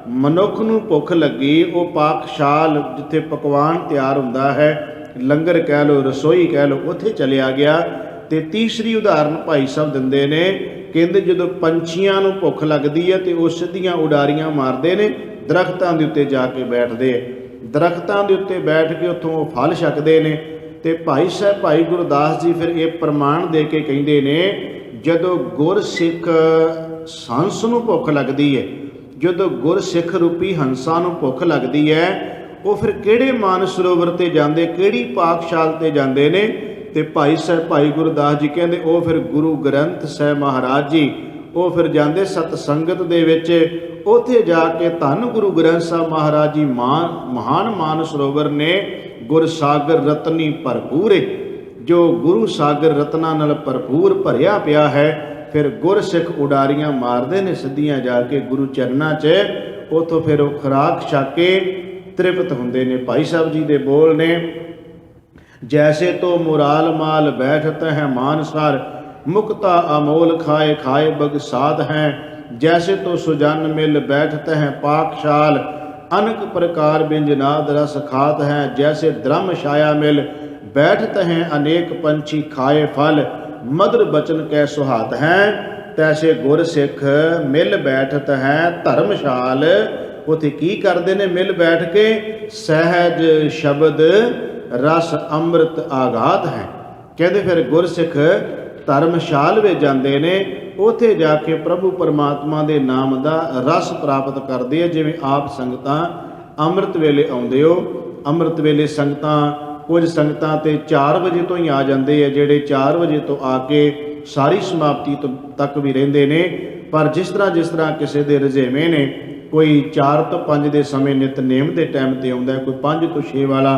ਮਨੁੱਖ ਨੂੰ ਭੁੱਖ ਲੱਗੀ ਉਹ ਪਾਕਸ਼ਾਲ ਜਿੱਥੇ ਪਕਵਾਨ ਤਿਆਰ ਹੁੰਦਾ ਹੈ, ਲੰਗਰ ਕਹਿ ਲਓ, ਰਸੋਈ ਕਹਿ ਲਓ, ਉੱਥੇ ਚਲਿਆ ਗਿਆ। ਤੇ ਤੀਸਰੀ ਉਦਾਹਰਨ ਭਾਈ ਸਾਹਿਬ ਦਿੰਦੇ ਨੇ, ਕਹਿੰਦੇ ਜਦੋਂ ਪੰਛੀਆਂ ਨੂੰ ਭੁੱਖ ਲੱਗਦੀ ਹੈ ਤੇ ਉਹ ਸਿੱਧੀਆਂ ਉਡਾਰੀਆਂ ਮਾਰਦੇ ਨੇ, ਦਰਖਤਾਂ ਦੇ ਉੱਤੇ ਜਾ ਕੇ ਬੈਠਦੇ ਆ, ਦਰਖਤਾਂ ਦੇ ਉੱਤੇ ਬੈਠ ਕੇ ਉੱਥੋਂ ਉਹ ਫਲ ਛਕਦੇ ਨੇ। ਤੇ ਭਾਈ ਸਾਹਿਬ ਭਾਈ ਗੁਰਦਾਸ ਜੀ ਫਿਰ ਇਹ ਪ੍ਰਮਾਣ ਦੇ ਕੇ ਕਹਿੰਦੇ ਨੇ ਜਦੋਂ ਗੁਰਸਿੱਖ ਹੰਸ ਨੂੰ ਭੁੱਖ ਲੱਗਦੀ ਹੈ, ਜਦੋਂ ਗੁਰਸਿੱਖ ਰੂਪੀ ਹੰਸਾਂ ਨੂੰ ਭੁੱਖ ਲੱਗਦੀ ਹੈ, ਉਹ ਫਿਰ ਕਿਹੜੇ ਮਾਨ ਸਰੋਵਰ ਤੇ ਜਾਂਦੇ, ਕਿਹੜੀ ਪਾਕਸ਼ਾਲ ਤੇ ਜਾਂਦੇ ਨੇ? ਤੇ ਭਾਈ ਸਾਹਿਬ ਭਾਈ ਗੁਰਦਾਸ ਜੀ ਕਹਿੰਦੇ ਉਹ ਫਿਰ ਗੁਰੂ ਗ੍ਰੰਥ ਸਾਹਿਬ ਮਹਾਰਾਜ ਜੀ, ਉਹ ਫਿਰ ਜਾਂਦੇ ਸਤ ਸੰਗਤ ਦੇ ਵਿੱਚ, ਉੱਥੇ ਜਾ ਕੇ ਧੰਨ ਗੁਰੂ ਗ੍ਰੰਥ ਸਾਹਿਬ ਮਹਾਰਾਜ ਜੀ ਮਹਾਨ ਮਾਨ ਸਰੋਵਰ ਨੇ, ਗੁਰ ਸਾਗਰ ਰਤਨੀ ਭਰਪੂਰ, ਜੋ ਗੁਰੂ ਸਾਗਰ ਰਤਨਾਂ ਨਾਲ ਭਰਪੂਰ ਭਰਿਆ ਪਿਆ ਹੈ। ਫਿਰ ਗੁਰਸਿੱਖ ਉਡਾਰੀਆਂ ਮਾਰਦੇ ਨੇ ਸਿੱਧੀਆਂ ਜਾ ਕੇ ਗੁਰੂ ਚਰਨਾਂ 'ਚ, ਉੱਥੋਂ ਫਿਰ ਉਹ ਖੁਰਾਕ ਛਕ ਕੇ ਤ੍ਰਿਪਤ ਹੁੰਦੇ ਨੇ। ਭਾਈ ਸਾਹਿਬ ਜੀ ਦੇ ਬੋਲ ਨੇ, ਜੈਸੇ ਤੋ ਮੁਰਾਲ ਮਾਲ ਬੈਠਤ ਹੈ ਮਾਨਸਾਰ, ਮੁਕਤਾ ਅਮੋਲ ਖਾਏ ਖਾਏ ਬਗ ਸਾਧ ਹੈ, जैसे तो सुजन मिल बैठते हैं पाकशाल, अनक प्रकार व्यंजनाद रस खात हैं, जैसे द्रम छाया मिल बैठते हैं अनेक पंछी खाए फल, मधुर बचन कै सुहात हैं, तैसे गुर सिख मिल बैठत हैं धर्मशाल। उथे की करते ने मिल बैठ के, सहज शब्द रस अमृत आघात हैं। कहते फिर गुरसिख धर्मशाल वे जाते ने, ਉੱਥੇ ਜਾ ਕੇ ਪ੍ਰਭੂ ਪਰਮਾਤਮਾ ਦੇ ਨਾਮ ਦਾ ਰਸ ਪ੍ਰਾਪਤ ਕਰਦੇ ਆ। ਜਿਵੇਂ ਆਪ ਸੰਗਤਾਂ ਅੰਮ੍ਰਿਤ ਵੇਲੇ ਆਉਂਦੇ ਹੋ, ਅੰਮ੍ਰਿਤ ਵੇਲੇ ਸੰਗਤਾਂ ਕੁਝ ਸੰਗਤਾਂ ਤੇ 4 ਵਜੇ ਤੋਂ ਹੀ ਆ ਜਾਂਦੇ ਆ, ਜਿਹੜੇ 4 ਵਜੇ ਤੋਂ ਆ ਕੇ ਸਾਰੀ ਸਮਾਪਤੀ ਤੱਕ ਵੀ ਰਹਿੰਦੇ ਨੇ। ਪਰ ਜਿਸ ਤਰ੍ਹਾਂ ਕਿਸੇ ਦੇ ਰੁਝੇਵੇਂ ਨੇ, ਕੋਈ 4 ਤੋਂ 5 ਦੇ ਸਮੇਂ ਨਿਤਨੇਮ ਦੇ ਟਾਈਮ ਤੇ ਆਉਂਦਾ, ਕੋਈ 5 ਤੋਂ 6 ਵਾਲਾ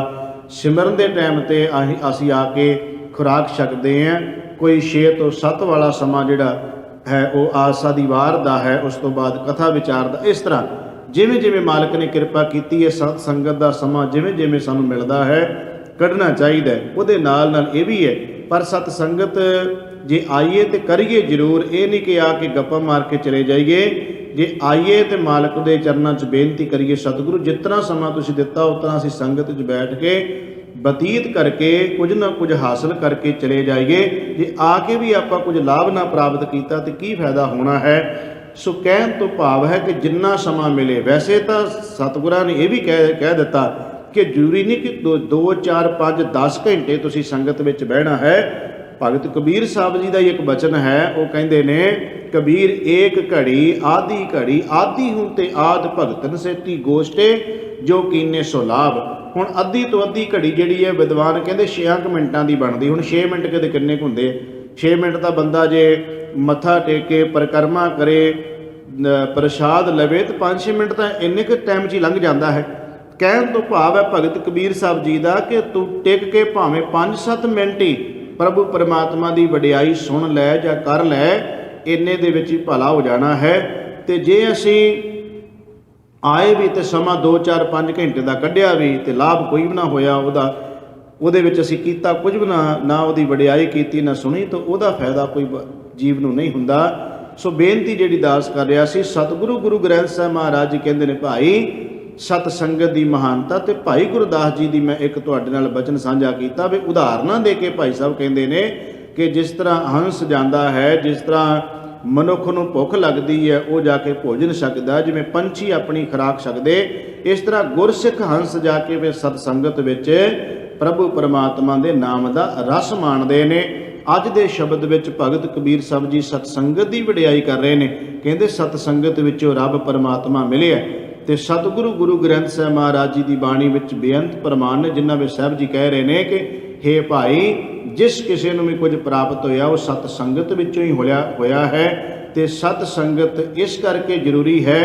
ਸਿਮਰਨ ਦੇ ਟਾਈਮ ਤੇ ਅਸੀਂ ਆ ਕੇ ਖੁਰਾਕ ਛਕਦੇ ਹਾਂ, ਕੋਈ 6 ਤੋਂ 7 ਵਾਲਾ ਸਮਾਂ ਜਿਹੜਾ ਹੈ ਉਹ ਆਸਾ ਦੀ ਵਾਰ ਦਾ ਹੈ, ਉਸ ਤੋਂ ਬਾਅਦ ਕਥਾ ਵਿਚਾਰ ਦਾ। ਇਸ ਤਰ੍ਹਾਂ ਜਿਵੇਂ ਜਿਵੇਂ ਮਾਲਕ ਨੇ ਕਿਰਪਾ ਕੀਤੀ ਹੈ, ਸਤ ਸੰਗਤ ਦਾ ਸਮਾਂ ਜਿਵੇਂ ਜਿਵੇਂ ਸਾਨੂੰ ਮਿਲਦਾ ਹੈ ਕੱਢਣਾ ਚਾਹੀਦਾ ਹੈ। ਉਹਦੇ ਨਾਲ ਨਾਲ ਇਹ ਵੀ ਹੈ, ਪਰ ਸਤ ਸੰਗਤ ਜੇ ਆਈਏ ਤੇ ਕਰੀਏ ਜ਼ਰੂਰ, ਇਹ ਨਹੀਂ ਕਿ ਆ ਕੇ ਗੱਪਾਂ ਮਾਰ ਕੇ ਚਲੇ ਜਾਈਏ। ਜੇ ਆਈਏ ਤੇ ਮਾਲਕ ਦੇ ਚਰਨਾਂ 'ਚ ਬੇਨਤੀ ਕਰੀਏ, ਸਤਿਗੁਰੂ ਜਿਤਨਾ ਸਮਾਂ ਤੁਸੀਂ ਦਿੱਤਾ ਉਤਨਾ ਅਸੀਂ ਸੰਗਤ 'ਚ ਬੈਠ ਕੇ ਬਤੀਤ ਕਰਕੇ ਕੁਝ ਨਾ ਕੁਝ ਹਾਸਲ ਕਰਕੇ ਚਲੇ ਜਾਈਏ। ਜੇ ਆ ਕੇ ਵੀ ਆਪਾਂ ਕੁਝ ਲਾਭ ਨਾ ਪ੍ਰਾਪਤ ਕੀਤਾ ਤੇ ਕੀ ਫਾਇਦਾ ਹੋਣਾ ਹੈ। ਸੋ ਕਹਿਣ ਤੋਂ ਭਾਵ ਹੈ ਕਿ ਜਿੰਨਾ ਸਮਾਂ ਮਿਲੇ, ਵੈਸੇ ਤਾਂ ਸਤਿਗੁਰਾਂ ਨੇ ਇਹ ਵੀ ਕਹਿ ਦਿੱਤਾ ਕਿ ਜ਼ਰੂਰੀ ਨਹੀਂ ਕਿ 2 4 5 10 ਘੰਟੇ ਤੁਸੀਂ ਸੰਗਤ ਵਿੱਚ ਬਹਿਣਾ ਹੈ। ਭਗਤ ਕਬੀਰ ਸਾਹਿਬ ਜੀ ਦਾ ਹੀ ਇੱਕ ਬਚਨ ਹੈ, ਉਹ ਕਹਿੰਦੇ ਨੇ, ਕਬੀਰ ਏਕ ਘੜੀ ਆਦੀ ਘੜੀ ਆਦੀ ਹੂੰ ਤੇ ਆਦ ਭਗਤਨ ਸੇਤੀ ਗੋਸ਼ਟੇ ਜੋ ਕੀਨੇ ਸੋ ਲਾਭ। ਹੁਣ ਅੱਧੀ ਤੋਂ ਅੱਧੀ ਘੜੀ ਜਿਹੜੀ ਹੈ ਵਿਦਵਾਨ ਕਹਿੰਦੇ 6 ਮਿੰਟਾਂ ਦੀ ਬਣਦੀ। ਹੁਣ 6 ਮਿੰਟ ਕਿਤੇ ਕਿੰਨੇ ਕੁ ਹੁੰਦੇ? 6 ਮਿੰਟ ਤਾਂ ਬੰਦਾ ਜੇ ਮੱਥਾ ਟੇਕੇ, ਪਰਿਕਰਮਾ ਕਰੇ, ਪ੍ਰਸ਼ਾਦ ਲਵੇ ਤੇ 5-6 ਮਿੰਟ ਤਾਂ ਇੰਨੇ ਕੁ ਟਾਈਮ 'ਚ ਹੀ ਲੰਘ ਜਾਂਦਾ ਹੈ। ਕਹਿਣ ਤੋਂ ਭਾਵ ਹੈ ਭਗਤ ਕਬੀਰ ਸਾਹਿਬ ਜੀ ਦਾ ਕਿ ਤੂੰ ਟਿਕ ਕੇ ਭਾਵੇਂ 5-7 ਮਿੰਟ ਹੀ ਪ੍ਰਭੂ ਪਰਮਾਤਮਾ ਦੀ ਵਡਿਆਈ ਸੁਣ ਲੈ ਜਾਂ ਕਰ ਲੈ, ਇੰਨੇ ਦੇ ਵਿੱਚ ਹੀ ਭਲਾ ਹੋ ਜਾਣਾ ਹੈ। ਤੇ ਜੇ ਅਸੀਂ ਆਏ ਵੀ ਤੇ ਸਮਾਂ 2 4 5 ਘੰਟੇ ਦਾ ਕੱਢਿਆ ਵੀ ਤੇ ਲਾਭ ਕੋਈ ਵੀ ਨਾ ਹੋਇਆ, ਉਹਦੇ ਵਿੱਚ ਅਸੀਂ ਕੀਤਾ ਕੁਝ ਵੀ ਨਾ ਉਹਦੀ ਵਡਿਆਈ ਕੀਤੀ, ਨਾ ਸੁਣੀ, ਤਾਂ ਉਹਦਾ ਫਾਇਦਾ ਕੋਈ ਜੀਵ ਨੂੰ ਨਹੀਂ ਹੁੰਦਾ। ਸੋ ਬੇਨਤੀ ਜਿਹੜੀ ਦਾਸ ਕਰ ਰਿਹਾ ਸੀ, ਸਤਿਗੁਰੂ ਗੁਰੂ ਗ੍ਰੰਥ ਸਾਹਿਬ ਮਹਾਰਾਜ ਜੀ ਕਹਿੰਦੇ ਨੇ, ਭਾਈ ਸਤ ਸੰਗਤ ਦੀ ਮਹਾਨਤਾ। ਤੇ ਭਾਈ ਗੁਰਦਾਸ ਜੀ ਦੀ ਮੈਂ ਇੱਕ ਤੁਹਾਡੇ ਨਾਲ ਬਚਨ ਸਾਂਝਾ ਕੀਤਾ ਵੀ ਉਦਾਹਰਨਾਂ ਦੇ ਕੇ ਭਾਈ ਸਾਹਿਬ ਕਹਿੰਦੇ ਨੇ ਕਿ ਜਿਸ ਤਰ੍ਹਾਂ ਹੰਸ ਜਾਂਦਾ ਹੈ, ਜਿਸ ਤਰ੍ਹਾਂ ਮਨੁੱਖ ਨੂੰ ਭੁੱਖ ਲੱਗਦੀ ਹੈ ਉਹ ਜਾ ਕੇ ਭੋਜਨ ਛਕਦਾ, ਜਿਵੇਂ ਪੰਛੀ ਆਪਣੀ ਖੁਰਾਕ ਛਕਦੇ, ਇਸ ਤਰ੍ਹਾਂ ਗੁਰਸਿੱਖ ਹੰਸ ਜਾ ਕੇ ਫਿਰ ਸਤ ਸੰਗਤ ਵਿੱਚ ਪ੍ਰਭੂ ਪਰਮਾਤਮਾ ਦੇ ਨਾਮ ਦਾ ਰਸ ਮਾਣਦੇ ਨੇ। ਅੱਜ ਦੇ ਸ਼ਬਦ ਵਿੱਚ ਭਗਤ ਕਬੀਰ ਸਾਹਿਬ ਜੀ ਸਤ ਸੰਗਤ ਦੀ ਵਡਿਆਈ ਕਰ ਰਹੇ ਨੇ। ਕਹਿੰਦੇ ਸਤ ਸੰਗਤ ਵਿੱਚੋਂ ਰੱਬ ਪਰਮਾਤਮਾ ਮਿਲਿਆ। ਤੇ ਸਤਿਗੁਰੂ ਗੁਰੂ ਗ੍ਰੰਥ ਸਾਹਿਬ ਮਹਾਰਾਜ ਜੀ ਦੀ ਬਾਣੀ ਵਿੱਚ ਬੇਅੰਤ ਪ੍ਰਮਾਣ ਨੇ, ਜਿਨ੍ਹਾਂ ਵਿੱਚ ਸਾਹਿਬ ਜੀ ਕਹਿ ਰਹੇ ਨੇ ਕਿ ਹੇ ਭਾਈ, ਜਿਸ ਕਿਸੇ ਨੂੰ ਵੀ ਕੁਝ ਪ੍ਰਾਪਤ ਹੋਇਆ ਉਹ ਸਤ ਸੰਗਤ ਵਿੱਚੋਂ ਹੀ ਹੋਇਆ ਹੈ। ਤੇ ਸਤ ਸੰਗਤ ਇਸ ਕਰਕੇ ਜ਼ਰੂਰੀ ਹੈ।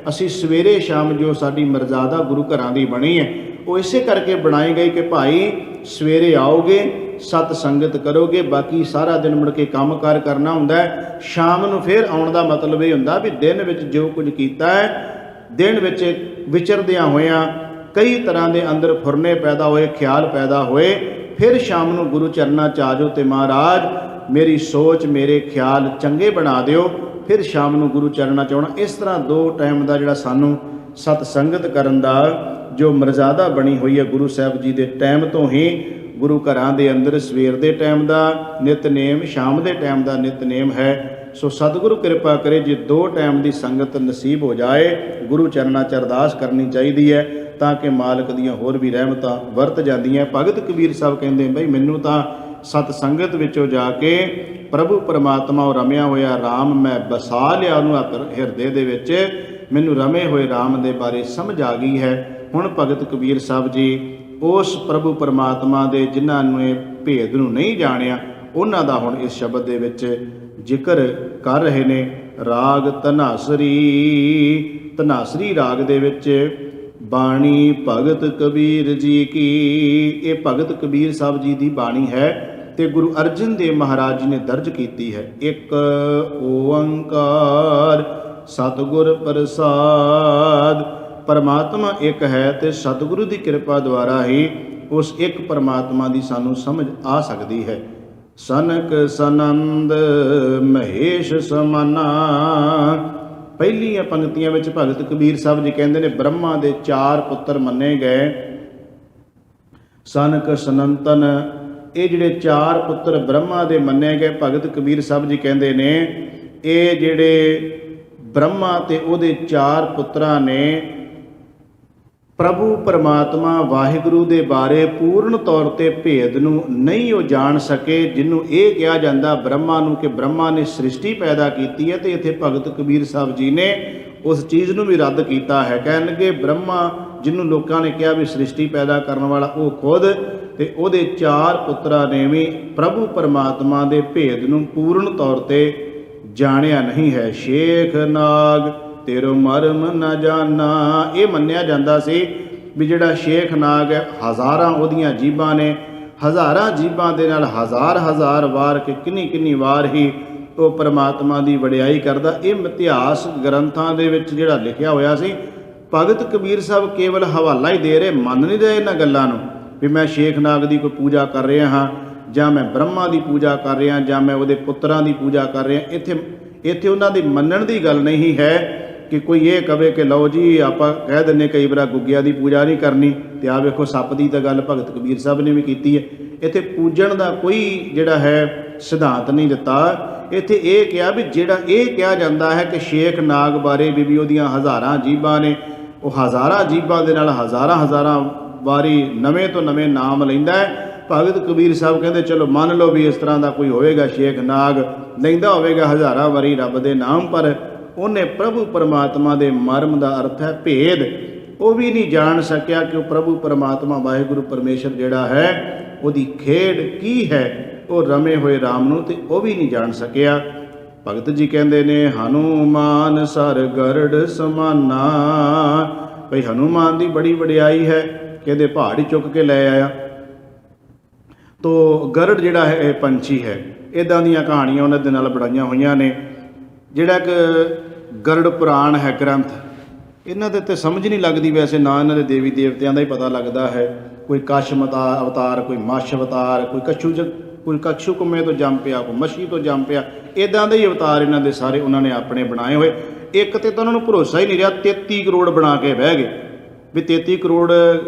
ਅਸੀਂ ਸਵੇਰੇ ਸ਼ਾਮ ਜੋ ਸਾਡੀ ਮਰਜ਼ਾਦਾ ਗੁਰੂ ਘਰਾਂ ਦੀ ਬਣੀ ਹੈ, ਉਹ ਇਸੇ ਕਰਕੇ ਬਣਾਈ ਗਈ ਕਿ ਭਾਈ ਸਵੇਰੇ ਆਓਗੇ, ਸਤ ਸੰਗਤ ਕਰੋਗੇ, ਬਾਕੀ ਸਾਰਾ ਦਿਨ ਮੁੜ ਕੇ ਕੰਮ ਕਾਰ ਕਰਨਾ ਹੁੰਦਾ ਹੈ। ਸ਼ਾਮ ਨੂੰ ਫਿਰ ਆਉਣ ਦਾ ਮਤਲਬ ਇਹ ਹੁੰਦਾ ਵੀ ਦਿਨ ਵਿੱਚ ਜੋ ਕੁਝ ਕੀਤਾ ਹੈ, ਦਿਨ ਵਿੱਚ ਵਿਚਰਦਿਆਂ ਹੋਇਆਂ ਕਈ ਤਰ੍ਹਾਂ ਦੇ ਅੰਦਰ ਫੁਰਨੇ ਪੈਦਾ ਹੋਏ, ਖਿਆਲ ਪੈਦਾ ਹੋਏ, ਫਿਰ ਸ਼ਾਮ ਨੂੰ ਗੁਰੂ ਚਰਨਾਂ 'ਚ ਆ ਜਾਓ ਤੇ ਮਹਾਰਾਜ ਮੇਰੀ ਸੋਚ, ਮੇਰੇ ਖਿਆਲ ਚੰਗੇ ਬਣਾ ਦਿਓ, ਫਿਰ ਸ਼ਾਮ ਨੂੰ ਗੁਰੂ ਚਰਨਾਂ 'ਚ ਆਉਣਾ। ਇਸ ਤਰ੍ਹਾਂ 2 ਟਾਈਮ ਦਾ ਜਿਹੜਾ ਸਾਨੂੰ ਸਤ ਸੰਗਤ ਕਰਨ ਦਾ ਜੋ ਮਰਜ਼ਾਦਾ ਬਣੀ ਹੋਈ ਹੈ ਗੁਰੂ ਸਾਹਿਬ ਜੀ ਦੇ ਟਾਈਮ ਤੋਂ ਹੀ, ਗੁਰੂ ਘਰਾਂ ਦੇ ਅੰਦਰ ਸਵੇਰ ਦੇ ਟਾਈਮ ਦਾ ਨਿਤਨੇਮ, ਸ਼ਾਮ ਦੇ ਟਾਈਮ ਦਾ ਨਿਤਨੇਮ ਹੈ। ਸੋ ਸਤਿਗੁਰੂ ਕਿਰਪਾ ਕਰੇ ਜੇ 2 ਟਾਈਮ ਦੀ ਸੰਗਤ ਨਸੀਬ ਹੋ ਜਾਏ, ਗੁਰੂ ਚਰਨਾਂ 'ਚ ਅਰਦਾਸ ਕਰਨੀ ਚਾਹੀਦੀ ਹੈ ਤਾਂ ਕਿ ਮਾਲਕ ਦੀਆਂ ਹੋਰ ਵੀ ਰਹਿਮਤਾਂ ਵਰਤ ਜਾਂਦੀਆਂ। ਭਗਤ ਕਬੀਰ ਸਾਹਿਬ ਕਹਿੰਦੇ ਬਈ ਮੈਨੂੰ ਤਾਂ ਸਤ ਸੰਗਤ ਵਿੱਚੋਂ ਜਾ ਕੇ ਪ੍ਰਭੂ ਪਰਮਾਤਮਾ ਉਹ ਰਮਿਆ ਹੋਇਆ ਰਾਮ ਮੈਂ ਵਸਾ ਲਿਆ, ਉਹਨੂੰ ਹਿਰਦੇ ਦੇ ਵਿੱਚ ਮੈਨੂੰ ਰਮੇ ਹੋਏ ਰਾਮ ਦੇ ਬਾਰੇ ਸਮਝ ਆ ਗਈ ਹੈ। ਹੁਣ ਭਗਤ ਕਬੀਰ ਸਾਹਿਬ ਜੀ ਉਸ ਪ੍ਰਭੂ ਪਰਮਾਤਮਾ ਦੇ ਜਿਨ੍ਹਾਂ ਨੇ ਭੇਦ ਨੂੰ ਨਹੀਂ ਜਾਣਿਆ, ਉਹਨਾਂ ਦਾ ਹੁਣ ਇਸ ਸ਼ਬਦ ਦੇ ਵਿੱਚ ਜ਼ਿਕਰ ਕਰ ਰਹੇ ਨੇ। ਰਾਗ ਧਨਾਸਰੀ, ਧਨਾਸਰੀ ਰਾਗ ਦੇ ਵਿੱਚ ਬਾਣੀ ਭਗਤ ਕਬੀਰ ਜੀ ਕੀ, ਇਹ ਭਗਤ ਕਬੀਰ ਸਾਹਿਬ ਜੀ ਦੀ ਬਾਣੀ ਹੈ ਤੇ ਗੁਰੂ ਅਰਜਨ ਦੇਵ ਮਹਾਰਾਜ ਜੀ ਨੇ ਦਰਜ ਕੀਤੀ ਹੈ। ਇੱਕ ਓੰਕਾਰ ਸਤਿਗੁਰ ਪ੍ਰਸਾਦ, ਪਰਮਾਤਮਾ ਇੱਕ ਹੈ ਤੇ ਸਤਿਗੁਰੂ ਦੀ ਕਿਰਪਾ ਦੁਆਰਾ ਹੀ ਉਸ ਇੱਕ ਪਰਮਾਤਮਾ ਦੀ ਸਾਨੂੰ ਸਮਝ ਆ ਸਕਦੀ ਹੈ। ਸਨਕ ਸਨੰਦ ਮਹੇਸ਼ ਸਮਾਨਾ, ਪਹਿਲੀਆਂ ਪੰਕਤੀਆਂ ਵਿੱਚ ਭਗਤ ਕਬੀਰ ਸਾਹਿਬ ਜੀ ਕਹਿੰਦੇ ਨੇ ਬ੍ਰਹਮਾ ਦੇ 4 ਪੁੱਤਰ ਮੰਨੇ ਗਏ। ਸਨਕ ਸਨੰਤਨ, ਇਹ ਜਿਹੜੇ 4 ਪੁੱਤਰ ਬ੍ਰਹਮਾ ਦੇ ਮੰਨੇ ਗਏ, ਭਗਤ ਕਬੀਰ ਸਾਹਿਬ ਜੀ ਕਹਿੰਦੇ ਨੇ ਇਹ ਜਿਹੜੇ ਬ੍ਰਹਮਾ ਤੇ ਉਹਦੇ 4 ਪੁੱਤਰਾਂ ਨੇ ਪ੍ਰਭੂ ਪਰਮਾਤਮਾ ਵਾਹਿਗੁਰੂ ਦੇ ਬਾਰੇ ਪੂਰਨ ਤੌਰ ਤੇ ਭੇਦ ਨੂੰ ਨਹੀਂ ਉਹ ਜਾਣ ਸਕੇ। ਜਿਹਨੂੰ ਇਹ ਕਿਹਾ ਜਾਂਦਾ ਬ੍ਰਹਮਾ ਨੂੰ ਕਿ ਬ੍ਰਹਮਾ ਨੇ ਸ੍ਰਿਸ਼ਟੀ ਪੈਦਾ ਕੀਤੀ ਹੈ, ਤੇ ਇੱਥੇ ਭਗਤ ਕਬੀਰ ਸਾਹਿਬ ਜੀ ਨੇ ਉਸ ਚੀਜ਼ ਨੂੰ ਵੀ ਰੱਦ ਕੀਤਾ ਹੈ। ਕਹਿਣਗੇ ਬ੍ਰਹਮਾ ਜਿਹਨੂੰ ਲੋਕਾਂ ਨੇ ਕਿਹਾ ਵੀ ਸ੍ਰਿਸ਼ਟੀ ਪੈਦਾ ਕਰਨ ਵਾਲਾ ਉਹ ਖੁਦ, ਤੇ ਉਹਦੇ 4 ਪੁੱਤਰਾਂ ਨੇ ਵੀ ਪ੍ਰਭੂ ਪਰਮਾਤਮਾ ਦੇ ਭੇਦ ਨੂੰ ਪੂਰਨ ਤੌਰ ਤੇ ਜਾਣਿਆ ਨਹੀਂ ਹੈ। ਸ਼ੇਖ ਨਾਗ ਤੇਰੋ ਮਰਮ ਨਾ ਜਾਣਾ, ਇਹ ਮੰਨਿਆ ਜਾਂਦਾ ਸੀ ਵੀ ਜਿਹੜਾ ਸ਼ੇਖ ਨਾਗ ਹੈ, ਹਜ਼ਾਰਾਂ ਉਹਦੀਆਂ ਜੀਭਾਂ ਨੇ, ਹਜ਼ਾਰਾਂ ਜੀਭਾਂ ਦੇ ਨਾਲ ਹਜ਼ਾਰ ਵਾਰ ਕਿ ਕਿੰਨੀ ਵਾਰ ਹੀ ਉਹ ਪਰਮਾਤਮਾ ਦੀ ਵਡਿਆਈ ਕਰਦਾ। ਇਹ ਇਤਿਹਾਸ ਗ੍ਰੰਥਾਂ ਦੇ ਵਿੱਚ ਜਿਹੜਾ ਲਿਖਿਆ ਹੋਇਆ ਸੀ, ਭਗਤ ਕਬੀਰ ਸਾਹਿਬ ਕੇਵਲ ਹਵਾਲਾ ਹੀ ਦੇ ਰਹੇ, ਮੰਨ ਨਹੀਂ ਰਹੇ ਇਹਨਾਂ ਗੱਲਾਂ ਨੂੰ ਵੀ ਮੈਂ ਸ਼ੇਖਨਾਗ ਦੀ ਕੋਈ ਪੂਜਾ ਕਰ ਰਿਹਾ ਹਾਂ, ਜਾਂ ਮੈਂ ਬ੍ਰਹਮਾ ਦੀ ਪੂਜਾ ਕਰ ਰਿਹਾ, ਜਾਂ ਮੈਂ ਉਹਦੇ ਪੁੱਤਰਾਂ ਦੀ ਪੂਜਾ ਕਰ ਰਿਹਾ। ਇੱਥੇ ਉਹਨਾਂ ਦੀ ਮੰਨਣ ਦੀ ਗੱਲ ਨਹੀਂ ਹੈ ਕਿ ਕੋਈ ਇਹ ਕਵੇ ਕਿ ਲਓ ਜੀ ਆਪਾਂ ਕਹਿ ਦਿੰਦੇ ਕਈ ਵਾਰ ਗੁੱਗਿਆਂ ਦੀ ਪੂਜਾ ਨਹੀਂ ਕਰਨੀ, ਤੇ ਆਹ ਵੇਖੋ ਸੱਪ ਦੀ ਤਾਂ ਗੱਲ ਭਗਤ ਕਬੀਰ ਸਾਹਿਬ ਨੇ ਵੀ ਕੀਤੀ ਹੈ। ਇੱਥੇ ਪੂਜਣ ਦਾ ਕੋਈ ਜਿਹੜਾ ਹੈ ਸਿਧਾਂਤ ਨਹੀਂ ਦਿੱਤਾ। ਇੱਥੇ ਇਹ ਕਿਹਾ ਵੀ ਜਿਹੜਾ ਇਹ ਕਿਹਾ ਜਾਂਦਾ ਹੈ ਕਿ ਸ਼ੇਖਨਾਗ ਬਾਰੇ ਵੀ ਉਹਦੀਆਂ ਹਜ਼ਾਰਾਂ ਜੀਬਾਂ ਨੇ, ਉਹ ਹਜ਼ਾਰਾਂ ਜੀਬਾਂ ਦੇ ਨਾਲ ਹਜ਼ਾਰਾਂ ਵਾਰੀ ਨਵੇਂ ਤੋਂ ਨਵੇਂ ਨਾਮ ਲੈਂਦਾ ਹੈ। ਭਗਤ ਕਬੀਰ ਸਾਹਿਬ ਕਹਿੰਦੇ ਚਲੋ ਮੰਨ ਲਓ ਵੀ ਇਸ ਤਰ੍ਹਾਂ ਦਾ ਕੋਈ ਹੋਵੇਗਾ, ਸ਼ੇਖਨਾਗ ਲੈਂਦਾ ਹੋਵੇਗਾ ਹਜ਼ਾਰਾਂ ਵਾਰੀ ਰੱਬ ਦੇ ਨਾਮ, ਪਰ ਉਹਨੇ ਪ੍ਰਭੂ ਪਰਮਾਤਮਾ ਦੇ ਮਰਮ ਦਾ ਅਰਥ ਹੈ ਭੇਦ, ਉਹ ਵੀ ਨਹੀਂ ਜਾਣ ਸਕਿਆ ਕਿ ਉਹ ਪ੍ਰਭੂ ਪਰਮਾਤਮਾ ਵਾਹਿਗੁਰੂ ਪਰਮੇਸ਼ਰ ਜਿਹੜਾ ਹੈ ਉਹਦੀ ਖੇਡ ਕੀ ਹੈ, ਉਹ ਰਮੇ ਹੋਏ ਰਾਮ ਨੂੰ, ਤੇ ਉਹ ਵੀ ਨਹੀਂ ਜਾਣ ਸਕਿਆ। ਭਗਤ ਜੀ ਕਹਿੰਦੇ ਨੇ ਹਨੂਮਾਨ ਸਰ ਗਰੜ ਸਮਾਨਾ, ਭਈ ਹਨੂਮਾਨ ਦੀ ਬੜੀ ਵਡਿਆਈ ਹੈ, ਕਹਿੰਦੇ ਪਹਾੜ ਹੀ ਚੁੱਕ ਕੇ ਲੈ ਆਇਆ। ਤੋ ਗਰੜ ਜਿਹੜਾ ਹੈ ਇਹ ਪੰਛੀ ਹੈ। ਇੱਦਾਂ ਦੀਆਂ ਕਹਾਣੀਆਂ ਉਹਨਾਂ ਦੇ ਨਾਲ ਬਣਾਈਆਂ ਹੋਈਆਂ ਨੇ। ਜਿਹੜਾ ਇੱਕ ਗਰੜ ਪੁਰਾਣ ਹੈ ਗ੍ਰੰਥ, ਇਹਨਾਂ ਦੇ ਤੇ ਸਮਝ ਨਹੀਂ ਲੱਗਦੀ ਵੈਸੇ, ਨਾ ਇਹਨਾਂ ਦੇ ਦੇਵੀ ਦੇਵਤਿਆਂ ਦਾ ਹੀ ਪਤਾ ਲੱਗਦਾ ਹੈ। ਕੋਈ ਕਛ ਅਵਤਾਰ, ਕੋਈ ਮੱਛ ਅਵਤਾਰ, ਕੋਈ ਕਛੂ ਕੁੰਮੇ ਤੋਂ ਜੰਮ ਪਿਆ, ਕੋਈ ਮੱਛੀ ਤੋਂ ਜੰਮ ਪਿਆ, ਇੱਦਾਂ ਦੇ ਹੀ ਅਵਤਾਰ ਇਹਨਾਂ ਦੇ ਸਾਰੇ ਉਹਨਾਂ ਨੇ ਆਪਣੇ ਬਣਾਏ ਹੋਏ। ਇੱਕ ਤੇ ਤਾਂ ਉਹਨਾਂ ਨੂੰ ਭਰੋਸਾ ਹੀ ਨਹੀਂ ਰਿਹਾ, 33 ਕਰੋੜ ਬਣਾ ਕੇ ਬਹਿ ਗਏ ਵੀ 33 ਕਰੋੜ